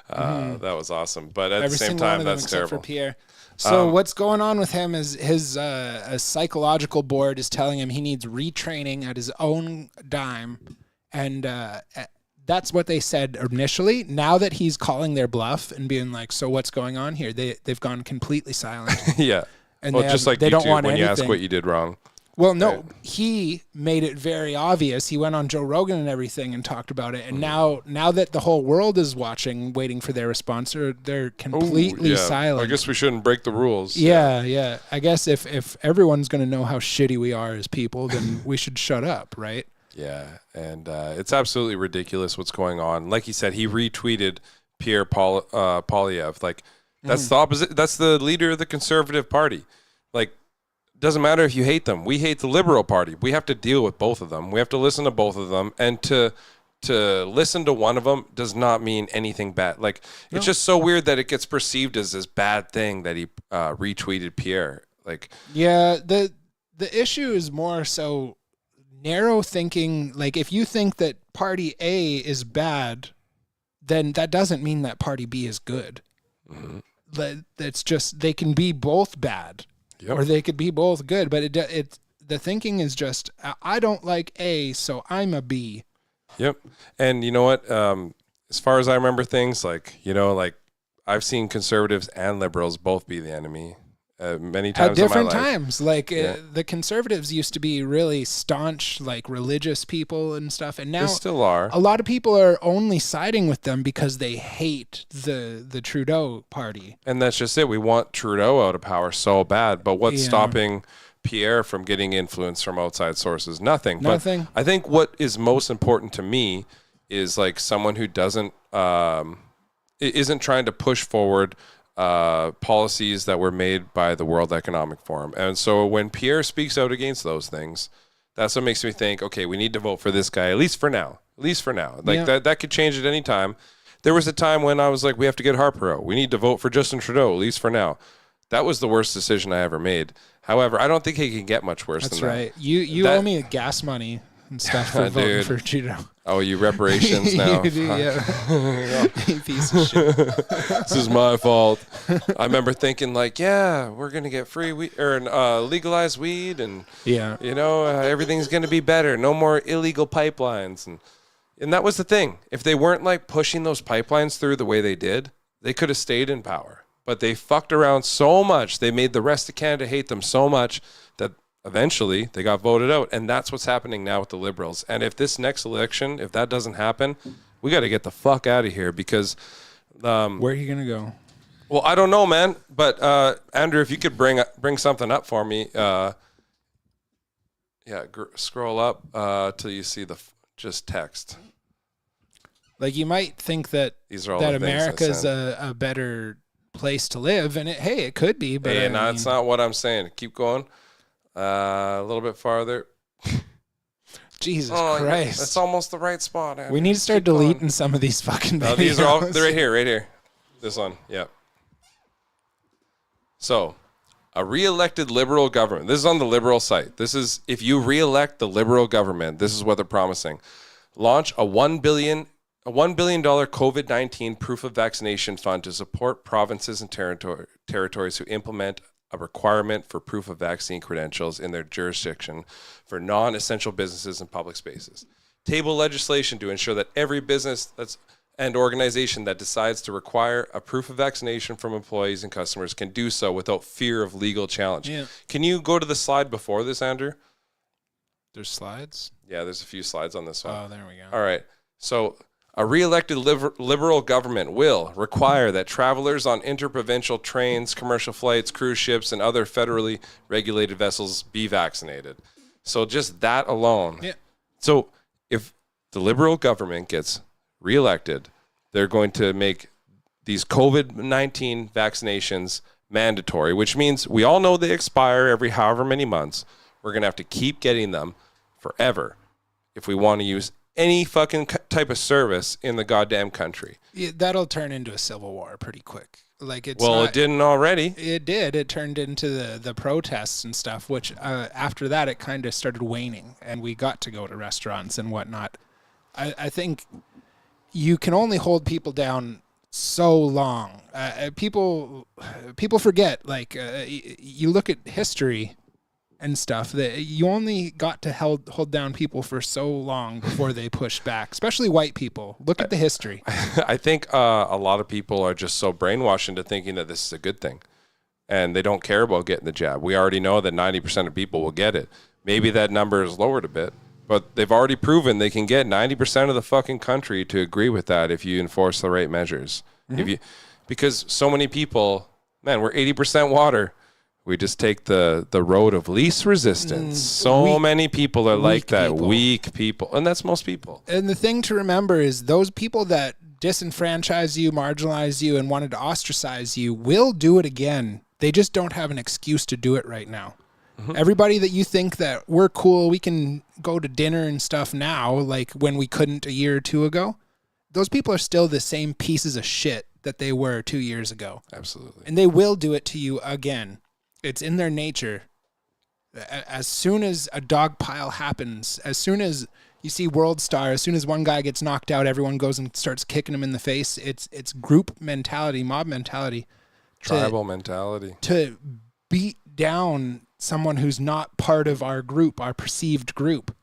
That was awesome. But at the same time, that's terrible.
For Pierre. So what's going on with him is his a psychological board is telling him he needs retraining at his own dime. And that's what they said initially. Now that he's calling their bluff and being like, so what's going on here? They've gone completely silent.
Yeah.
And
well, just like
they
YouTube
don't want
when
anything.
you ask what you did wrong.
Well, no, he made it very obvious. He went on Joe Rogan and everything and talked about it. And now that the whole world is watching, waiting for their response, they're completely silent.
I guess we shouldn't break the rules.
Yeah. I guess if everyone's going to know how shitty we are as people, then we should shut up, right?
Yeah, and it's absolutely ridiculous what's going on. Like he said, he retweeted Pierre Poilievre. Like, that's the opposite. That's the leader of the Conservative Party. Like, doesn't matter if you hate them. We hate the Liberal Party. We have to deal with both of them. We have to listen to both of them. And to listen to one of them does not mean anything bad. Like, it's just so weird that it gets perceived as this bad thing that he retweeted Pierre. Like,
yeah, the issue is more so narrow thinking. Like, if you think that Party A is bad, then that doesn't mean that Party B is good. That's just, they can be both bad. Yep. Or they could be both good, but the thinking is just, I don't like A, so I'm a B.
Yep. And you know what? As far as I remember things, like, like I've seen conservatives and liberals both be the enemy many times
at different
in my life.
times. Like the conservatives used to be really staunch, like religious people and stuff, and now
they still are.
A lot of people are only siding with them because they hate the Trudeau party.
And that's just it. We want Trudeau out of power so bad, but what's stopping Pierre from getting influence from outside sources? Nothing. But I think what is most important to me is like someone who isn't trying to push forward policies that were made by the World Economic Forum. And so when Pierre speaks out against those things, that's what makes me think, okay, we need to vote for this guy, at least for now. Like that could change at any time. There was a time when I was like, we have to get Harper out. We need to vote for Justin Trudeau, at least for now. That was the worst decision I ever made. However, I don't think it can get much worse than that.
That's right. You owe me gas money and stuff for voting for Trudeau.
Oh, you reparations now.
You do, yeah. You piece of shit.
This is my fault. I remember thinking like, yeah, we're going to get free weed or legalized weed and, everything's going to be better. No more illegal pipelines. And that was the thing. If they weren't like pushing those pipelines through the way they did, they could have stayed in power. But they fucked around so much. They made the rest of Canada hate them so much that eventually they got voted out. And that's what's happening now with the Liberals. And if this next election, if that doesn't happen, we got to get the fuck out of here because...
where are you going to go?
Well, I don't know, man. But Andrew, if you could bring something up for me. Scroll up till you see the just text.
Like you might think that America's a better place to live, and it could be, but
that's not what I'm saying. Keep going. A little bit farther.
Jesus Christ.
Yeah, that's almost the right spot. Andrew.
We need to start deleting some of these fucking videos.
These are all, they're right here. This one, yeah. So, a re-elected Liberal government. This is on the Liberal site. This is, if you re-elect the Liberal government, this is what they're promising. Launch a $1 billion a $1 billion COVID-19 proof of vaccination fund to support provinces and territories who implement a requirement for proof of vaccine credentials in their jurisdiction for non-essential businesses and public spaces. Table legislation to ensure that every business and organization that decides to require a proof of vaccination from employees and customers can do so without fear of legal challenge. Yeah. Can you go to the slide before this, Andrew?
There's slides?
Yeah, there's a few slides on this one.
Oh, there we go.
All right. So a re-elected liberal government will require that travelers on interprovincial trains, commercial flights, cruise ships, and other federally regulated vessels be vaccinated. So just that alone.
Yeah.
So if the liberal government gets re-elected, they're going to make these COVID-19 vaccinations mandatory, which means we all know they expire every however many months. We're going to have to keep getting them forever if we want to use any fucking type of service in the goddamn country.
Yeah, that'll turn into a civil war pretty quick. Like it's
it didn't already.
It did. It turned into the protests and stuff, which after that it kind of started waning, and we got to go to restaurants and whatnot. I think you can only hold people down so long. People forget. Like you look at history and stuff, that you only got to hold down people for so long before they pushed back, especially white people. Look at the history.
I think a lot of people are just so brainwashed into thinking that this is a good thing, and they don't care about getting the jab. We already know that 90% of people will get it. Maybe that number is lowered a bit, but they've already proven they can get 90% of the fucking country to agree with that if you enforce the right measures. Mm-hmm. Because so many people, man, we're 80% water. We just take the road of least resistance. Many people are like that. Weak people. And that's most people.
And the thing to remember is those people that disenfranchise you, marginalize you, and wanted to ostracize you will do it again. They just don't have an excuse to do it right now. Mm-hmm. Everybody that you think that we're cool, we can go to dinner and stuff now, like when we couldn't a year or two ago, those people are still the same pieces of shit that they were 2 years ago.
Absolutely.
And they will do it to you again. It's in their nature. As soon as a dog pile happens, as soon as you see World Star, as soon as one guy gets knocked out, everyone goes and starts kicking him in the face. It's group mentality, mob mentality.
Tribal mentality.
To beat down someone who's not part of our group, our perceived group.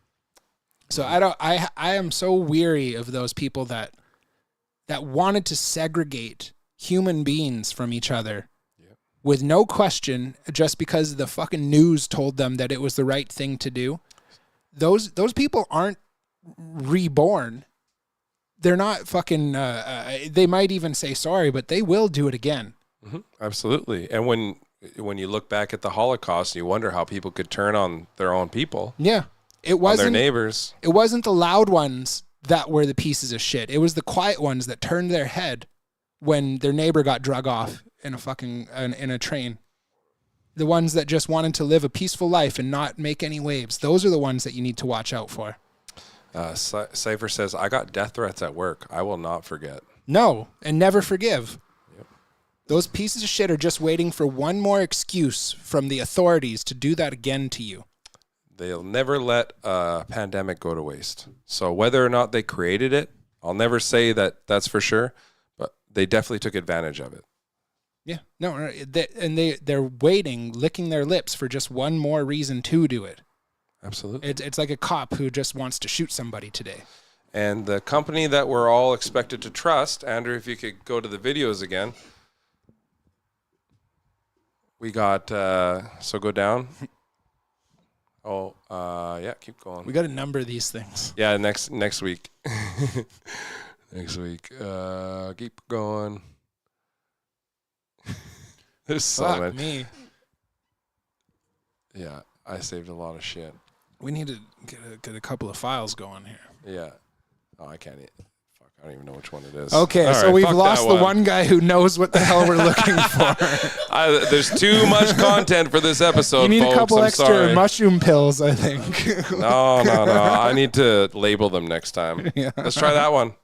So I am so weary of those people that wanted to segregate human beings from each other. With no question, just because the fucking news told them that it was the right thing to do. Those people aren't reborn. They're not fucking, they might even say sorry, but they will do it again.
Mm-hmm. Absolutely. And when you look back at the Holocaust, you wonder how people could turn on their own people.
Yeah. It wasn't
on their neighbors.
It wasn't the loud ones that were the pieces of shit. It was the quiet ones that turned their head when their neighbor got drug off in a train. The ones that just wanted to live a peaceful life and not make any waves. Those are the ones that you need to watch out for.
Cypher says, I got death threats at work. I will not forget.
No, and never forgive. Yep. Those pieces of shit are just waiting for one more excuse from the authorities to do that again to you.
They'll never let a pandemic go to waste. So whether or not they created it, I'll never say that that's for sure, but they definitely took advantage of it.
Yeah, no, they're waiting, licking their lips for just one more reason to do it.
Absolutely.
It's like a cop who just wants to shoot somebody today.
And the company that we're all expected to trust, Andrew, if you could go to the videos again. We got, so go down. Yeah, keep going.
We got to number these things.
Yeah, next week. Next week. Keep going. There's so
much. Me.
Yeah, I saved a lot of shit.
We need to get a couple of files going here.
Yeah. Oh, I can't. Fuck, I don't even know which one it is.
Okay, all so right, we've lost the one guy who knows what the hell we're looking for.
There's too much content for this episode,
you need
folks.
a couple
I'm
extra
sorry.
mushroom pills, I think.
No. I need to label them next time. Yeah. Let's try that one.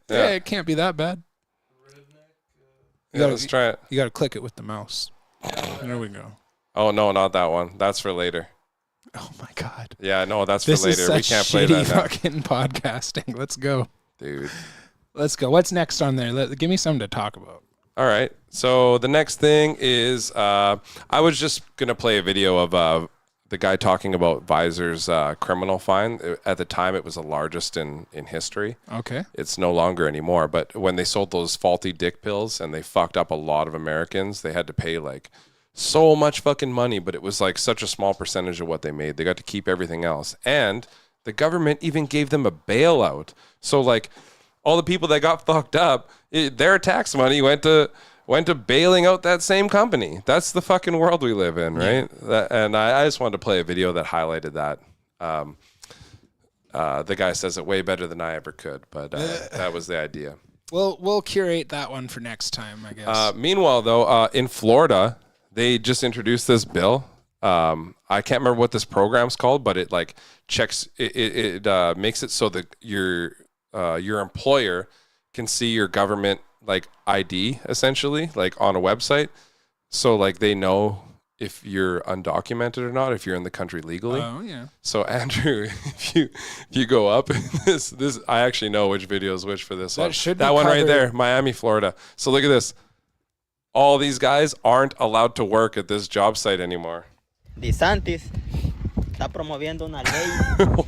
Yeah, it can't be that bad.
Let's try it.
You got to click it with the mouse. There we go.
Oh, no, not that one. That's for later.
Oh, my God.
Yeah, no, that's
this
for later.
Is such
we can't play that now.
fucking podcasting. Let's go.
Dude.
Let's go. What's next on there? Give me something to talk about.
All right. So the next thing is I was just going to play a video of the guy talking about Pfizer's criminal fine. At the time, it was the largest in history.
Okay.
It's no longer anymore. But when they sold those faulty dick pills and they fucked up a lot of Americans, they had to pay like so much fucking money, but it was like such a small percentage of what they made. They got to keep everything else. And the government even gave them a bailout. So like all the people that got fucked up, their tax money went to bailing out that same company. That's the fucking world we live in, right? Yeah. And I just wanted to play a video that highlighted that. The guy says it way better than I ever could, but that was the idea.
We'll curate that one for next time, I guess.
Meanwhile, though, in Florida, they just introduced this bill. I can't remember what this program's called, but it like checks it makes it so that your employer can see your government like ID essentially, like on a website. So like they know if you're undocumented or not, if you're in the country legally.
Oh yeah.
So Andrew, if you go up this I actually know which video is which for this one. That one right there, Miami, Florida. So look at this. All these guys aren't allowed to work at this job site anymore.
DeSantis está promoviendo una ley.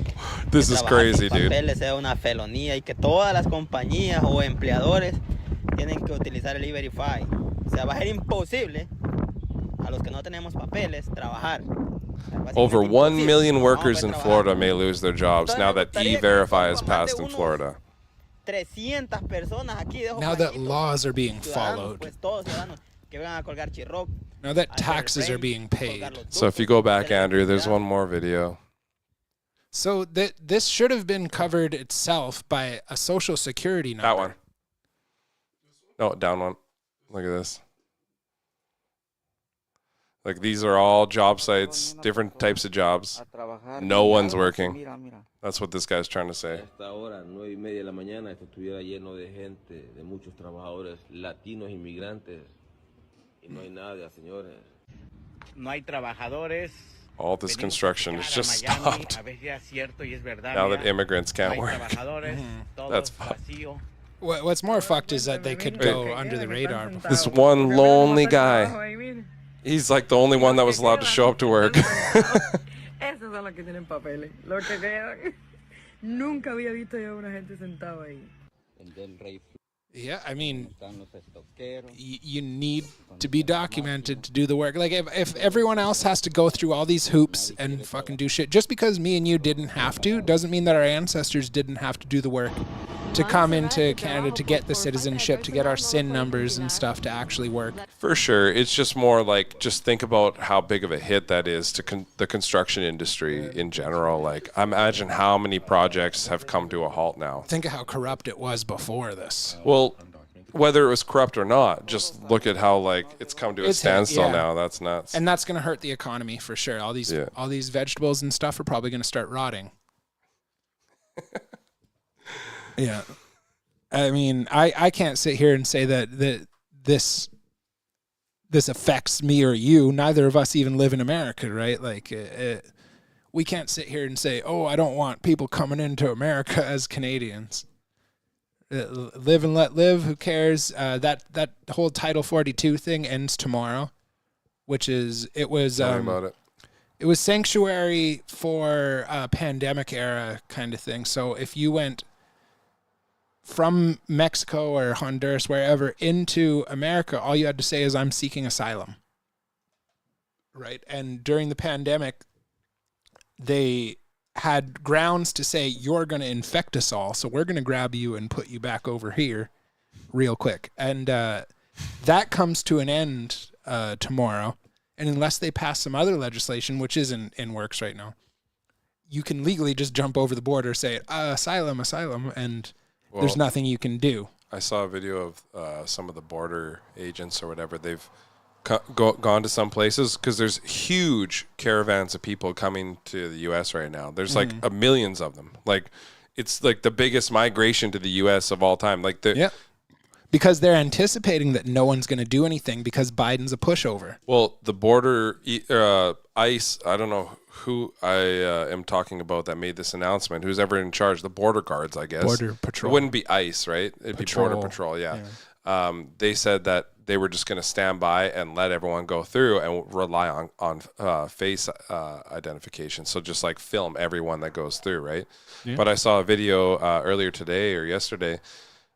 This is crazy, dude.
Papeles sea una felonía y que todas las compañías o empleadores tienen que utilizar el E-Verify. O sea, va a ser imposible a los que no tenemos papeles trabajar.
Over 1 million workers in Florida may lose their jobs now that E-Verify is passed in Florida.
300 personas aquí de
now that laws are being followed. Now that taxes are being paid.
So if you go back, Andrew, there's one more video.
So this should have been covered itself by a social security number.
That one. No, down one. Look at this. Like these are all job sites, different types of jobs. No one's working. That's what this guy's trying to say.
Hasta ahora, 9:30 de la mañana, esto estuviera lleno de gente, de muchos trabajadores latinos, inmigrantes, y no hay nada, señores.
No hay trabajadores.
All this construction is just stopped. Now that immigrants can't work. That's fucked.
What's more fucked is that they could go under the radar.
This one lonely guy. He's like the only one that was allowed to show up to work.
Esos son los que tienen papeles, los que quedan. Nunca había visto yo a una gente sentado ahí.
Yeah, I mean, you need to be documented to do the work. Like, if everyone else has to go through all these hoops and fucking do shit, just because me and you didn't have to, doesn't mean that our ancestors didn't have to do the work to come into Canada, to get the citizenship, to get our SIN numbers and stuff to actually work.
For sure. It's just more like, just think about how big of a hit that is to the construction industry in general. Like, I imagine how many projects have come to a halt now.
Think of how corrupt it was before this.
Well, whether it was corrupt or not, just look at how like it's come to a standstill now. That's nuts.
And that's going to hurt the economy for sure. All these vegetables and stuff are probably going to start rotting. Yeah. I mean, I can't sit here and say that this affects me or you. Neither of us even live in America, right? Like, we can't sit here and say, oh, I don't want people coming into America as Canadians. Live and let live. Who cares? That whole Title 42 thing ends tomorrow, which is it was sanctuary for a pandemic era kind of thing. So if you went from Mexico or Honduras, wherever, into America, all you had to say is, I'm seeking asylum. Right? And during the pandemic, they had grounds to say, you're going to infect us all, so we're going to grab you and put you back over here real quick. And that comes to an end tomorrow. And unless they pass some other legislation, which is in works right now, you can legally just jump over the border, say, asylum, and there's nothing you can do.
I saw a video of some of the border agents or whatever. They've gone to some places because there's huge caravans of people coming to the U.S. right now. There's like millions of them. Like, it's like the biggest migration to the U.S. of all time. Like
Because they're anticipating that no one's going to do anything because Biden's a pushover.
Well, the border ICE, I don't know who I am talking about that made this announcement. Who's ever in charge? The border guards, I guess.
Border patrol.
It wouldn't be ICE, right? It'd be border patrol. Yeah. They said that they were just going to stand by and let everyone go through and rely on face identification. So just like film everyone that goes through, right? Yeah. But I saw a video earlier today or yesterday.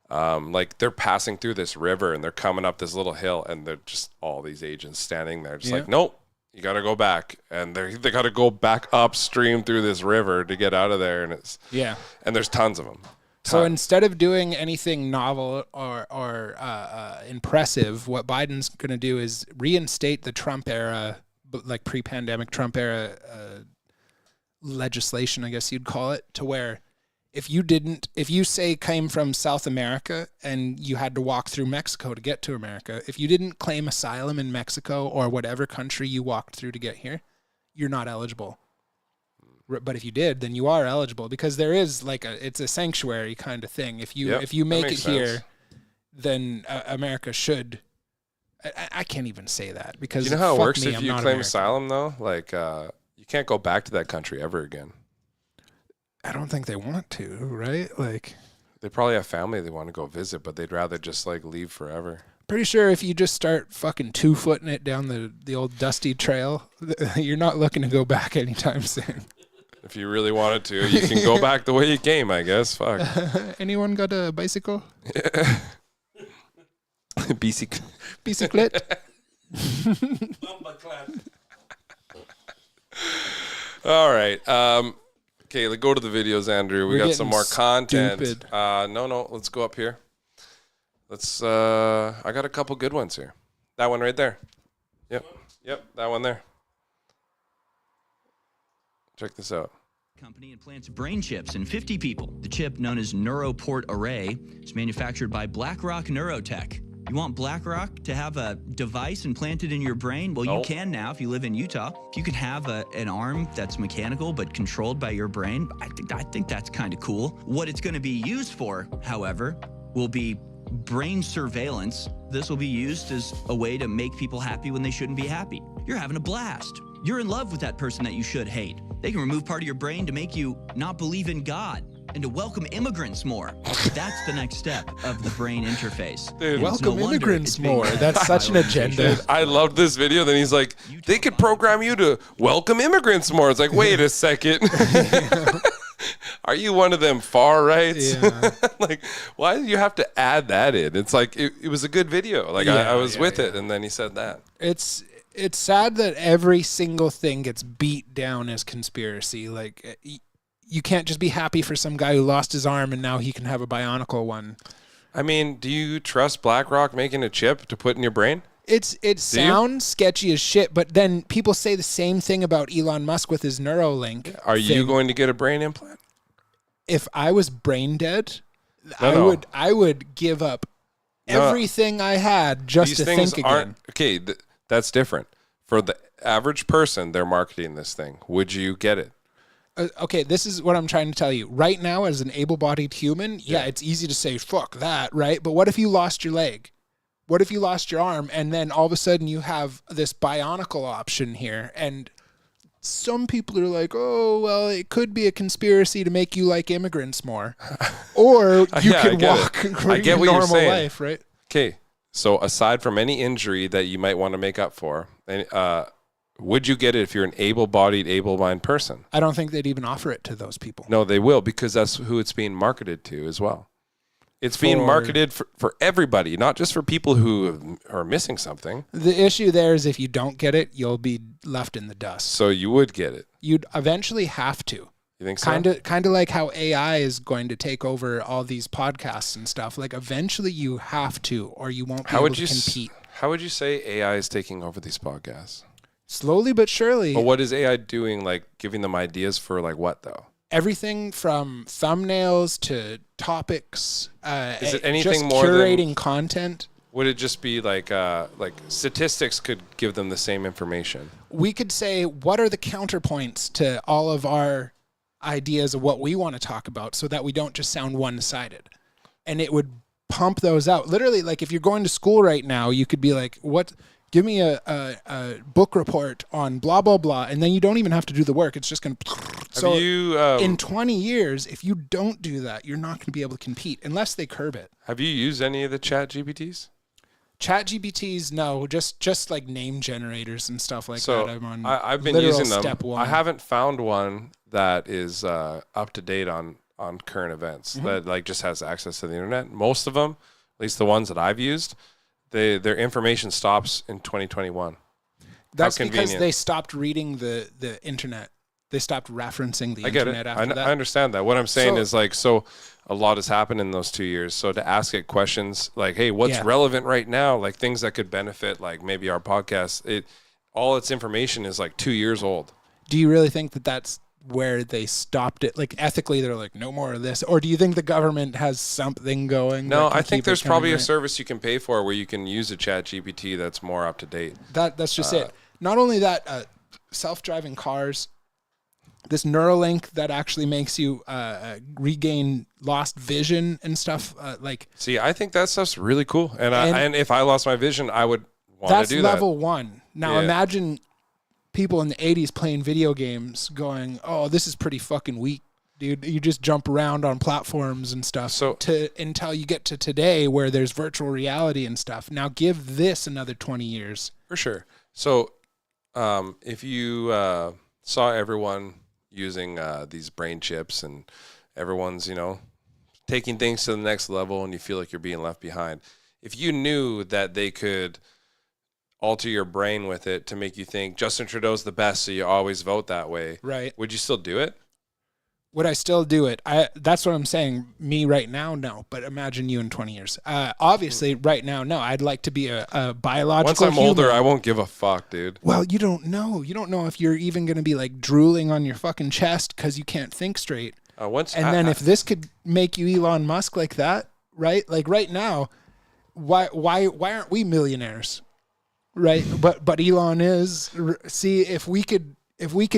Like they're passing through this river and they're coming up this little hill and they're just all these agents standing there just like, nope, you got to go back. And they got to go back upstream through this river to get out of there. And and there's tons of them.
So instead of doing anything novel or impressive, what Biden's going to do is reinstate the Trump era, like pre-pandemic Trump era legislation, I guess you'd call it, to where if you say came from South America and you had to walk through Mexico to get to America, if you didn't claim asylum in Mexico or whatever country you walked through to get here, you're not eligible. But if you did, then you are eligible because there is it's a sanctuary kind of thing. If you make it here, then America should. I can't even say that because
you know how it works if you claim asylum though. Like you can't go back to that country ever again.
I don't think they want to, right? Like
they probably have family they want to go visit, but they'd rather just like leave forever.
Pretty sure if you just start fucking 2-footing it down the old dusty trail, you're not looking to go back anytime soon.
If you really wanted to, you can go back the way you came, I guess. Fuck.
Anyone got a bicycle?
Yeah.
Bicyclette.
All right. Okay, let's go to the videos, Andrew. We got some more content.
Stupid.
No, let's go up here. Let's. I got a couple good ones here. That one right there. Yep, that one there. Check this out.
Company implants brain chips in 50 people. The chip, known as Neuroport Array, is manufactured by BlackRock Neurotech. You want BlackRock to have a device implanted in your brain? Well, you can now if you live in Utah. If you could have an arm that's mechanical but controlled by your brain, I think that's kind of cool. What it's going to be used for, however, will be brain surveillance. This will be used as a way to make people happy when they shouldn't be happy. You're having a blast. You're in love with that person that you should hate. They can remove part of your brain to make you not believe in God and to welcome immigrants more. That's the next step of the brain interface.
Dude,
welcome immigrants more. That's such an agenda.
Dude, I loved this video. Then he's like, they could program you to welcome immigrants more. It's like, wait a second. Are you one of them far rights? Yeah. Like, why do you have to add that in? It's like, it was a good video. Like, I was with it, and then he said that.
It's sad that every single thing gets beat down as conspiracy. Like, you can't just be happy for some guy who lost his arm and now he can have a bionicle one.
I mean, do you trust BlackRock making a chip to put in your brain?
It sounds sketchy as shit, but then people say the same thing about Elon Musk with his Neuralink.
Are you going to get a brain implant?
If I was brain dead, I would give up everything I had just to think again.
Okay, that's different. For the average person, they're marketing this thing. Would you get it?
Okay, this is what I'm trying to tell you. Right now, as an able-bodied human, it's easy to say, fuck that, right? But what if you lost your leg? What if you lost your arm and then all of a sudden you have this bionicle option here? And some people are like, oh, well, it could be a conspiracy to make you like immigrants more. Or you could walk your normal life, right?
Okay, so aside from any injury that you might want to make up for, would you get it if you're an able-bodied, able-minded person?
I don't think they'd even offer it to those people.
No, they will, because that's who it's being marketed to as well. It's being marketed for everybody, not just for people who are missing something.
The issue there is if you don't get it, you'll be left in the dust.
So you would get it.
You'd eventually have to.
You think so?
Kind of like how AI is going to take over all these podcasts and stuff. Like eventually you have to, or you won't be able to compete.
How would you say AI is taking over these podcasts?
Slowly but surely.
But what is AI doing? Like giving them ideas for like what though?
Everything from thumbnails to topics.
Is it anything
just
more
curating content?
Would it just be like statistics could give them the same information?
We could say, what are the counterpoints to all of our ideas of what we want to talk about so that we don't just sound one-sided? And it would pump those out. Literally, like if you're going to school right now, you could be like, "What? Give me a book report on blah blah blah," and then you don't even have to do the work. It's just going to. So in 20 years, if you don't do that, you're not going to be able to compete unless they curb it.
Have you used any of the Chat GPTs?
Chat GPTs, no, just like name generators and stuff like that. I'm on.
I've been using them. Step one. I haven't found one that is up to date on current events that like just has access to the internet. Most of them, at least the ones that I've used, their information stops in 2021.
That's because they stopped reading the internet. They stopped referencing the internet after that.
I understand that. What I'm saying is like, so a lot has happened in those 2 years. So to ask it questions like, hey, what's relevant right now? Like things that could benefit, like maybe our podcast, all its information is like 2 years old.
Do you really think that that's where they stopped it? Like ethically, they're like, no more of this. Or do you think the government has something going?
No, I think there's probably a service you can pay for where you can use a Chat GPT that's more up to date.
That's just it. Not only that, self-driving cars, this Neuralink that actually makes you regain lost vision and stuff.
See, I think that stuff's really cool. And if I lost my vision, I would want to do that.
That's level one. Now imagine people in the 80s playing video games going, oh, this is pretty fucking weak, dude. You just jump around on platforms and stuff until you get to today where there's virtual reality and stuff. Now give this another 20 years.
For sure. So if you saw everyone using these brain chips and everyone's, taking things to the next level and you feel like you're being left behind. If you knew that they could alter your brain with it to make you think Justin Trudeau's the best, so you always vote that way,
right?
Would you still do it?
Would I still do it? That's what I'm saying. Me right now, no. But imagine you in 20 years. Obviously, right now, no. I'd like to be a biological
Once I'm
human.
older, I won't give a fuck, dude.
Well, you don't know. You don't know if you're even going to be like drooling on your fucking chest because you can't think straight. If this could make you Elon Musk like that, right? Like right now, why aren't we millionaires, right? But Elon is. See, if we could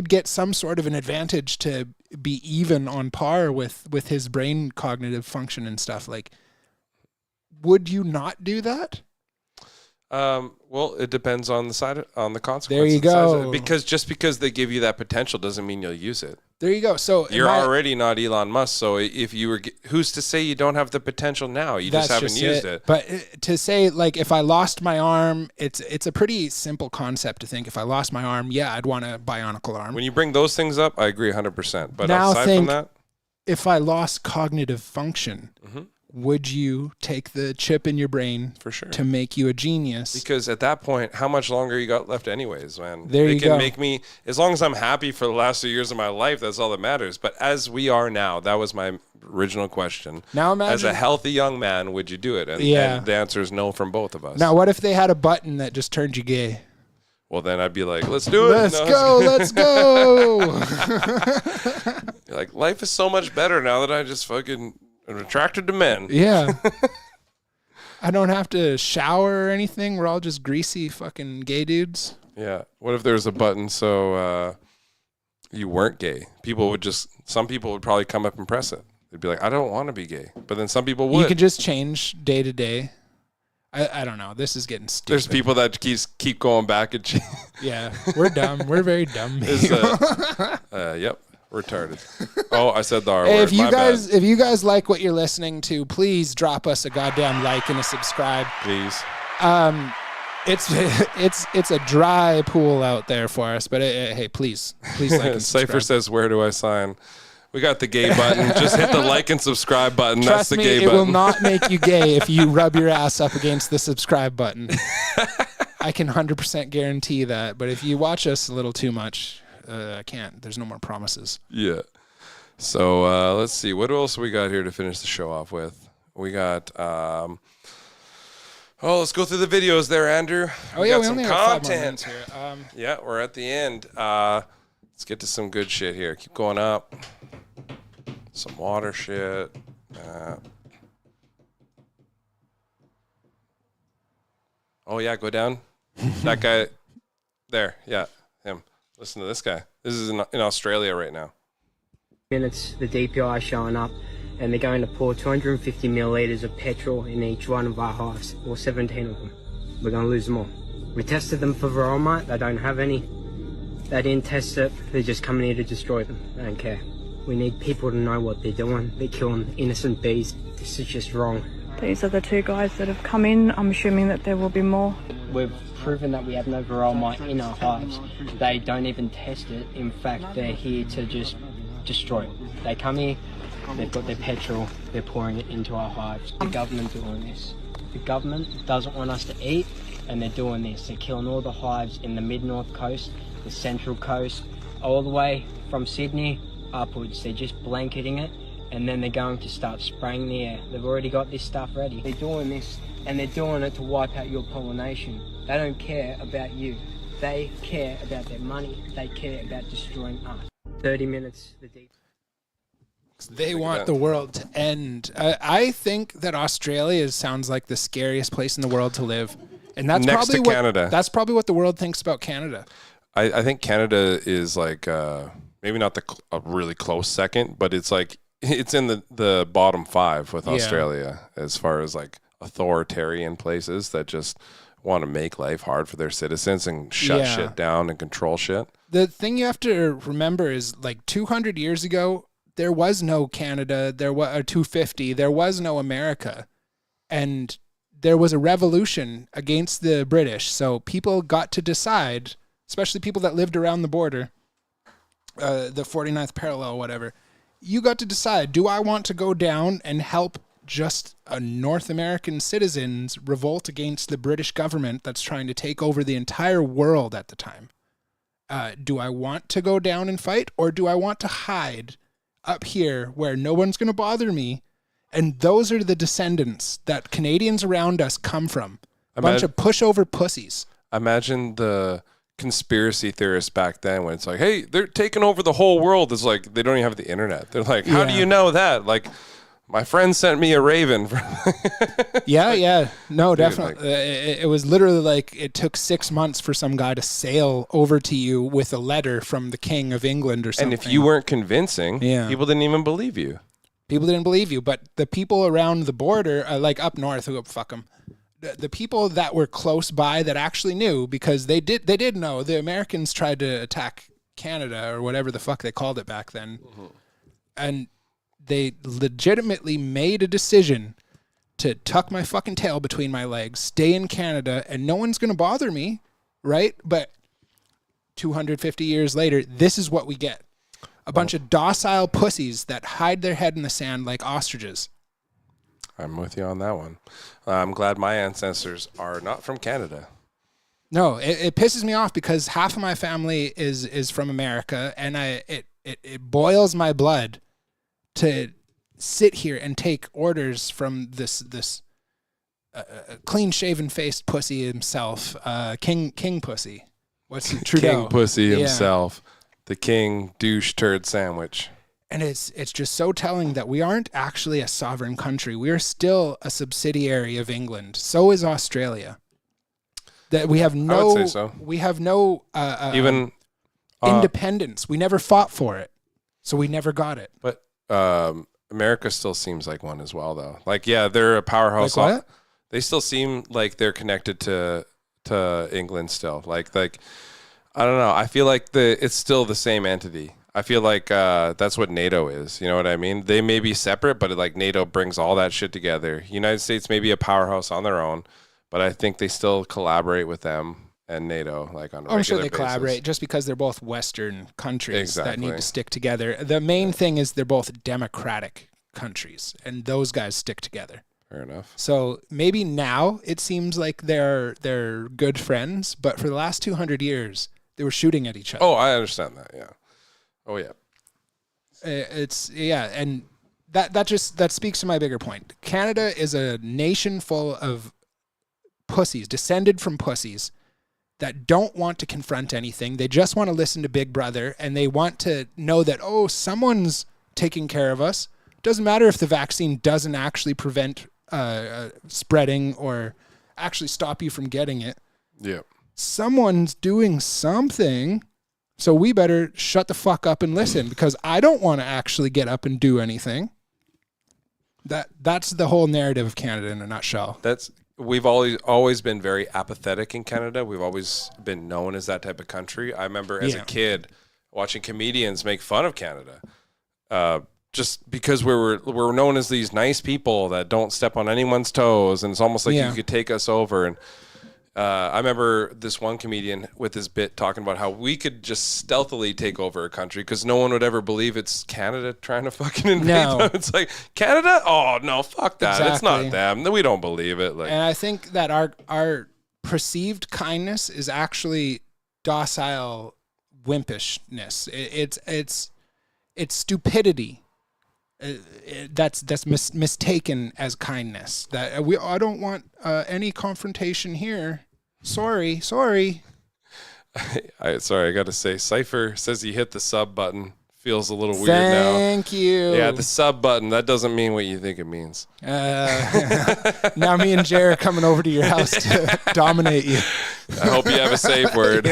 get some sort of an advantage to be even on par with his brain cognitive function and stuff, like, would you not do that?
Well, it depends on the consequences.
There you go.
Because they give you that potential doesn't mean you'll use it.
There you go. So
you're already not Elon Musk. So if you were, who's to say you don't have the potential now? You just haven't used it.
But to say, like, if I lost my arm, it's a pretty simple concept to think. If I lost my arm, I'd want a bionicle arm.
When you bring those things up, I agree 100%. But
now
aside from that,
if I lost cognitive function, would you take the chip in your brain
for sure
to make you a genius?
Because at that point, how much longer you got left anyways, man?
They
can make me, as long as I'm happy for the last 2 years of my life, that's all that matters. But as we are now, that was my original question.
Now imagine,
as a healthy young man, would you do it? And the answer is no from both of us.
Now, what if they had a button that just turned you gay?
Well, then I'd be like, let's do it.
Let's go.
You're like, life is so much better now that I just fucking... I'm attracted to men.
Yeah. I don't have to shower or anything. We're all just greasy fucking gay dudes.
Yeah. What if there's a button so you weren't gay? Some people would probably come up and press it. They'd be like, I don't want to be gay. But then some people would.
You could just change day to day. I don't know. This is getting stupid.
There's people that keep going back and change.
Yeah. We're dumb. We're very dumb.
Yep. Retarded. Oh, I said the R word.
If you guys like what you're listening to, please drop us a goddamn like and a subscribe.
Please.
It's a dry pool out there for us, but hey, please like and subscribe.
Cypher says, where do I sign? We got the gay button. Just hit the like and subscribe button. That's the gay button.
It will not make you gay if you rub your ass up against the subscribe button. I can 100% guarantee that. But if you watch us a little too much, I can't. There's no more promises.
Yeah. So let's see. What else we got here to finish the show off with? We got... let's go through the videos there, Andrew.
We only have 5 more minutes here.
Yeah, we're at the end. Let's get to some good shit here. Keep going up. Some water shit. Go down. That guy there. Yeah, him. Listen to this guy. This is in Australia right now.
Minutes, the DPI showing up, and they're going to pour 250 milliliters of petrol in each one of our hives, or 17 of them. We're going to lose them all. We tested them for varroa mite. They don't have any. They didn't test it. They're just coming here to destroy them. They don't care. We need people to know what they're doing. They're killing innocent bees. This is just wrong.
These are the 2 guys that have come in. I'm assuming that there will be more.
We've proven that we have no varroa mite in our hives. They don't even test it. In fact, they're here to just destroy it. They come here, they've got their petrol, they're pouring it into our hives. The government doing this. The government doesn't want us to eat, and they're doing this. They're killing all the hives in the mid-north coast, the central coast, all the way from Sydney upwards. They're just blanketing it, and then they're going to start spraying the air. They've already got this stuff ready. They're doing this, and they're doing it to wipe out your pollination. They don't care about you. They care about their money. They care about destroying us. 30 minutes.
They want the world to end. I think that Australia sounds like the scariest place in the world to live, and that's
next
probably
to Canada.
That's probably what the world thinks about Canada.
I think Canada is like maybe not a really close second, but it's like it's in the bottom 5 with Australia as far as like authoritarian places that just want to make life hard for their citizens and shut shit down and control shit.
The thing you have to remember is like 200 years ago, there was no Canada, there was 250, there was no America. And there was a revolution against the British. So people got to decide, especially people that lived around the border, the 49th parallel, whatever. You got to decide, do I want to go down and help just a North American citizens revolt against the British government that's trying to take over the entire world at the time? Do I want to go down and fight, or do I want to hide up here where no one's going to bother me? And those are the descendants that Canadians around us come from. A bunch of pushover pussies.
Imagine the conspiracy theorists back then when it's like, hey, they're taking over the whole world. It's like they don't even have the internet. They're like, how do you know that? Like, my friend sent me a raven.
Yeah. No, definitely. It was literally like it took 6 months for some guy to sail over to you with a letter from the King of England or something.
And if you weren't convincing, people didn't even believe you.
People didn't believe you, but the people around the border, like up north, who fuck them, the people that were close by that actually knew, because they did know the Americans tried to attack Canada or whatever the fuck they called it back then, and they legitimately made a decision to tuck my fucking tail between my legs, stay in Canada, and no one's gonna bother me, right? But 250 years later, this is what we get. A bunch of docile pussies that hide their head in the sand like ostriches.
I'm with you on that one. I'm glad my ancestors are not from Canada.
No, it pisses me off because half of my family is from America, and it boils my blood to sit here and take orders from this clean-shaven faced pussy himself, King Pussy. What's Trudeau?
King Pussy himself. The king douche turd sandwich.
And it's just so telling that we aren't actually a sovereign country. We are still a subsidiary of England. So is Australia. That we have no,
I would say so.
We have no
even
independence. We never fought for it, so we never got it.
But America still seems like one as well, though. Like, yeah, they're a powerhouse.
Like what?
They still seem like they're connected to England still. Like I don't know. I feel like it's still the same entity. I feel like that's what NATO is. You know what I mean? They may be separate, but like NATO brings all that shit together. United States may be a powerhouse on their own, but I think they still collaborate with them and NATO like on a regular basis.
I'm sure they collaborate just because they're both Western countries that need to stick together. The main thing is they're both democratic countries, and those guys stick together.
Fair enough.
So maybe now it seems like they're good friends, but for the last 200 years, they were shooting at each other.
Oh, I understand that. Yeah. Oh yeah.
And that speaks to my bigger point. Canada is a nation full of pussies, descended from pussies that don't want to confront anything. They just want to listen to Big Brother, and they want to know that, oh, someone's taking care of us. Doesn't matter if the vaccine doesn't actually prevent spreading or actually stop you from getting it.
Yeah.
Someone's doing something, so we better shut the fuck up and listen, because I don't want to actually get up and do anything. That's the whole narrative of Canada in a nutshell.
We've always been very apathetic in Canada. We've always been known as that type of country. I remember as a kid watching comedians make fun of Canada, just because we're known as these nice people that don't step on anyone's toes, and it's almost like you could take us over. And I remember this one comedian with his bit talking about how we could just stealthily take over a country because no one would ever believe it's Canada trying to fucking invade them. It's like, Canada? Oh, no, fuck that. Exactly. It's not them. We don't believe it. Like,
and I think that our perceived kindness is actually docile wimpishness. It's stupidity. That's mistaken as kindness. That I don't want any confrontation here. Sorry.
Sorry, I got to say, Cypher says he hit the sub button. Feels a little weird now.
Thank you.
Yeah, the sub button. That doesn't mean what you think it means.
Now me and Jer are coming over to your house to dominate you.
I hope you have a safe word.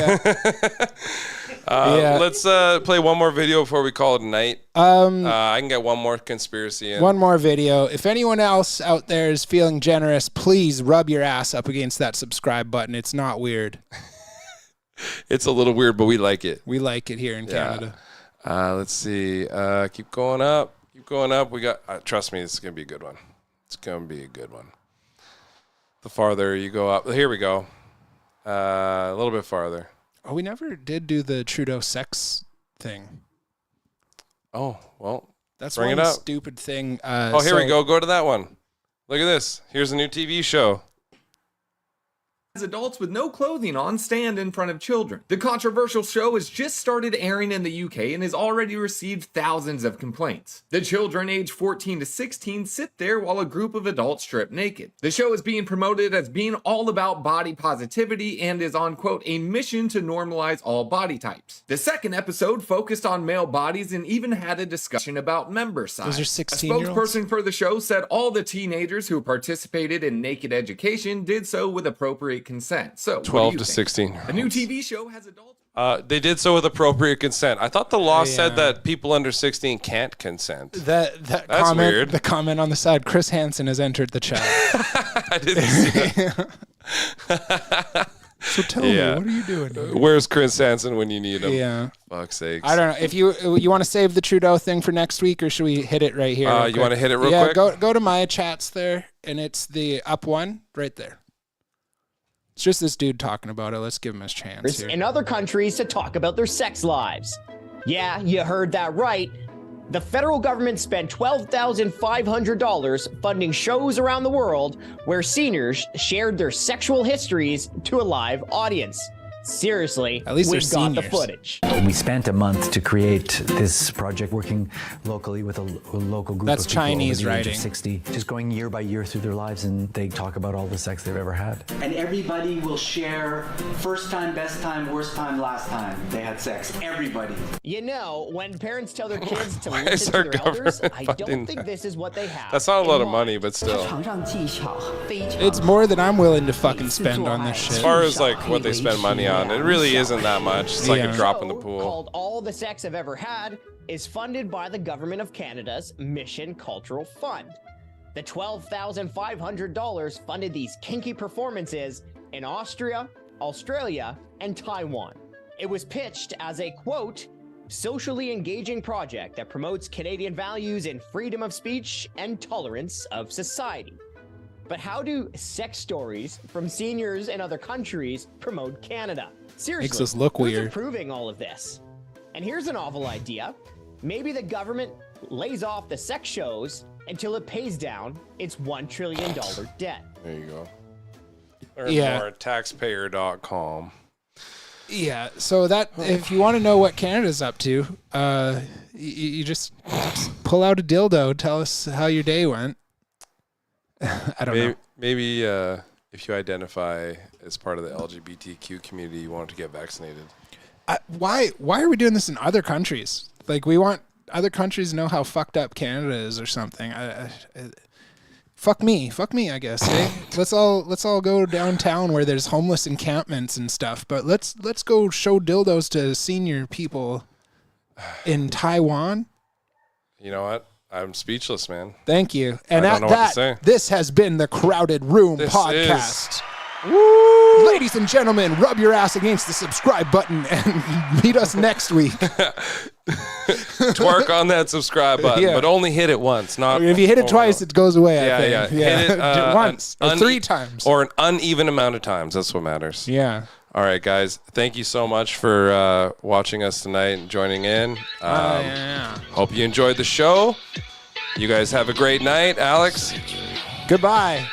Let's play one more video before we call it a night. I can get one more conspiracy in.
One more video. If anyone else out there is feeling generous, please rub your ass up against that subscribe button. It's not weird.
It's a little weird, but we like it.
We like it here in Canada.
Let's see. Keep going up. We got. Trust me, this is gonna be a good one. It's gonna be a good one. The farther you go up, here we go. A little bit farther.
Oh, we never did do the Trudeau sex thing.
Oh, well,
that's
bring
one
it up.
Stupid thing.
Here we go. Go to that one. Look at this. Here's a new TV show.
Adults with no clothing on stand in front of children. The controversial show has just started airing in the UK and has already received thousands of complaints. The children aged 14 to 16 sit there while a group of adults strip naked. The show is being promoted as being all about body positivity and is on, quote, a mission to normalize all body types. The second episode focused on male bodies and even had a discussion about member size.
Those are 16-year-olds?
A spokesperson for the show said all the teenagers who participated in naked education did so with appropriate consent. So
12 to 16.
The new TV show has adults.
They did so with appropriate consent. I thought the law said that people under 16 can't consent.
That's
comment, weird.
The comment on the side, Chris Hansen has entered the chat.
I didn't see that.
So tell me, what are you doing here?
Where's Chris Hansen when you need him?
Yeah.
Fuck's sakes.
I don't know. If you want to save the Trudeau thing for next week, or should we hit it right here?
You want to hit it real quick?
Yeah, go to my chats there, and it's the up one right there. It's just this dude talking about it. Let's give him his chance here.
In other countries to talk about their sex lives. Yeah, you heard that right. The federal government spent $12,500 funding shows around the world where seniors shared their sexual histories to a live audience. Seriously,
at least
we've got the
seniors.
footage.
We spent a month to create this project, working locally with a local group
That's
of people
Chinese
over the age
writing.
of 60, just going year by year through their lives, and they talk about all the sex they've ever had.
And everybody will share first time, best time, worst time, last time they had sex. Everybody.
You know, when parents tell their kids to listen to their elders, I don't think this is what they have.
That's not a lot of money, but still.
It's more than I'm willing to fucking spend on this shit.
As far as like what they spend money on, it really isn't that much. It's like a drop in the pool.
Called All the Sex I've Ever Had is funded by the Government of Canada's Mission Cultural Fund. The $12,500 funded these kinky performances in Austria, Australia, and Taiwan. It was pitched as a, quote, socially engaging project that promotes Canadian values in freedom of speech and tolerance of society. But how do sex stories from seniors in other countries promote Canada? Seriously,
Makes us look
who's
weird.
approving all of this? And here's a novel idea. Maybe the government lays off the sex shows until it pays down its $1 trillion debt.
There you go. Learn
Yeah.
more at taxpayer.com.
Yeah, so that if you want to know what Canada's up to, you just pull out a dildo, tell us how your day went. I don't know.
Maybe if you identify as part of the LGBTQ community, you want to get vaccinated.
Why are we doing this in other countries? Like, we want other countries to know how fucked up Canada is or something. Fuck me, I guess. Eh? Let's all go downtown where there's homeless encampments and stuff. But let's go show dildos to senior people in Taiwan.
You know what? I'm speechless, man.
Thank you. And
I don't know what to say.
This has been the Crowded Room Podcast. Ladies and gentlemen, rub your ass against the subscribe button and meet us next week.
Twerk on that subscribe button, but only hit it once. Not
if you hit it twice, it goes away. I think.
Yeah. Hit it
once or 3 times,
or an uneven amount of times. That's what matters.
Yeah.
All right, guys. Thank you so much for watching us tonight and joining in. Hope you enjoyed the show. You guys have a great night, Alex.
Goodbye.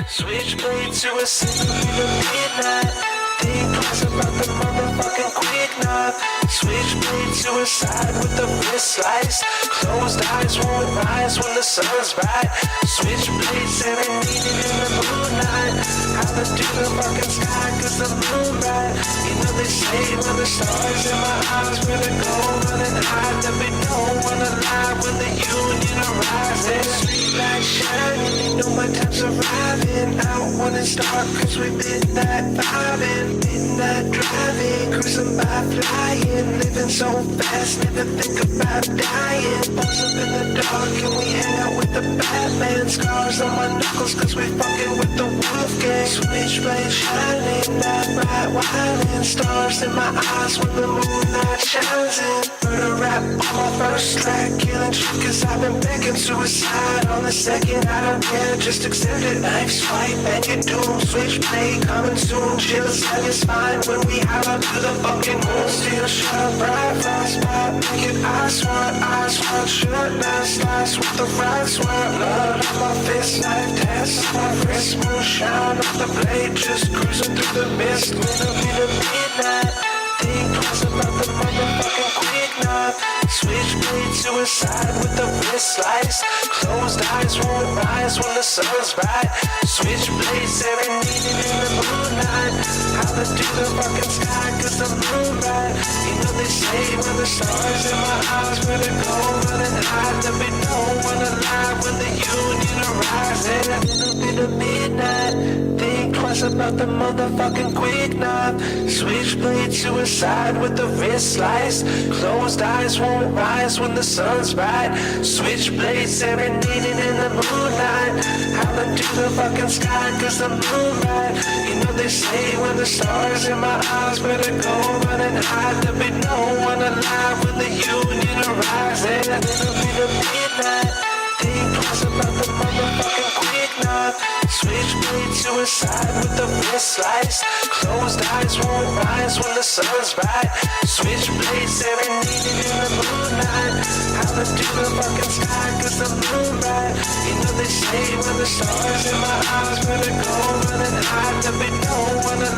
Switchblade suicide in the midnight. Think twice about the motherfucking quick knock. Switchblade suicide with the wrist slice. Closed eyes won't rise when the sun's bright. Switchblade serenading in the moonlight. Holler to the fucking sky cause the moon bright. You know they say when the stars in my eyes where they go running high. That we don't wanna lie when the union arrives. And street lights shining, you know my time's arriving. Out when it's dark cause we midnight vibing. Midnight driving, cruising by flying. Living so fast, never think about dying. Pose up in the dark and we hang out with the Batman. Scars on my knuckles cause we fucking with the wolf gang. Switchblade shining, night bright winding. Stars in my eyes when the moonlight shines in. Murder rap on my first track. Killing shit cause I've been begging. Suicide on the second, I don't care, just accept it. Knife swipe and your doom. Switchblade coming soon. Chill satisfied when we holler to the fucking moon. Still shut bright fast spot. Make it eyes one shut. Last slice with the right swat. Blood on my fist, knife test. My wrist moonshine off the blade. Just cruising through the mist. Middle of the midnight. Think twice about the motherfucking quick knock. Switchblade suicide with the wrist slice. Closed eyes won't rise when the sun's bright. Switchblade serenading in the moonlight. Holler to the fucking sky cause the moon bright. You know they say when the stars in my eyes where they go running high. That we don't wanna lie when the union arrives. And a little bit of midnight. Think twice about the motherfucking quick knock. Switchblade suicide with the wrist slice. Closed eyes won't rise when the sun's bright. Switchblade serenading in the moonlight. Holler to the fucking sky cause the moon bright. You know they say when the stars in my eyes better go running high. That we don't wanna lie when the union arrives. And a little bit of midnight. Think twice about the motherfucking quick knock. Switchblade suicide with the wrist slice. Closed eyes won't rise when the sun's bright. Switchblade serenading in the moonlight. Holler to the fucking sky cause the moon bright. You know they say when the stars in my eyes better go running high. That we don't wanna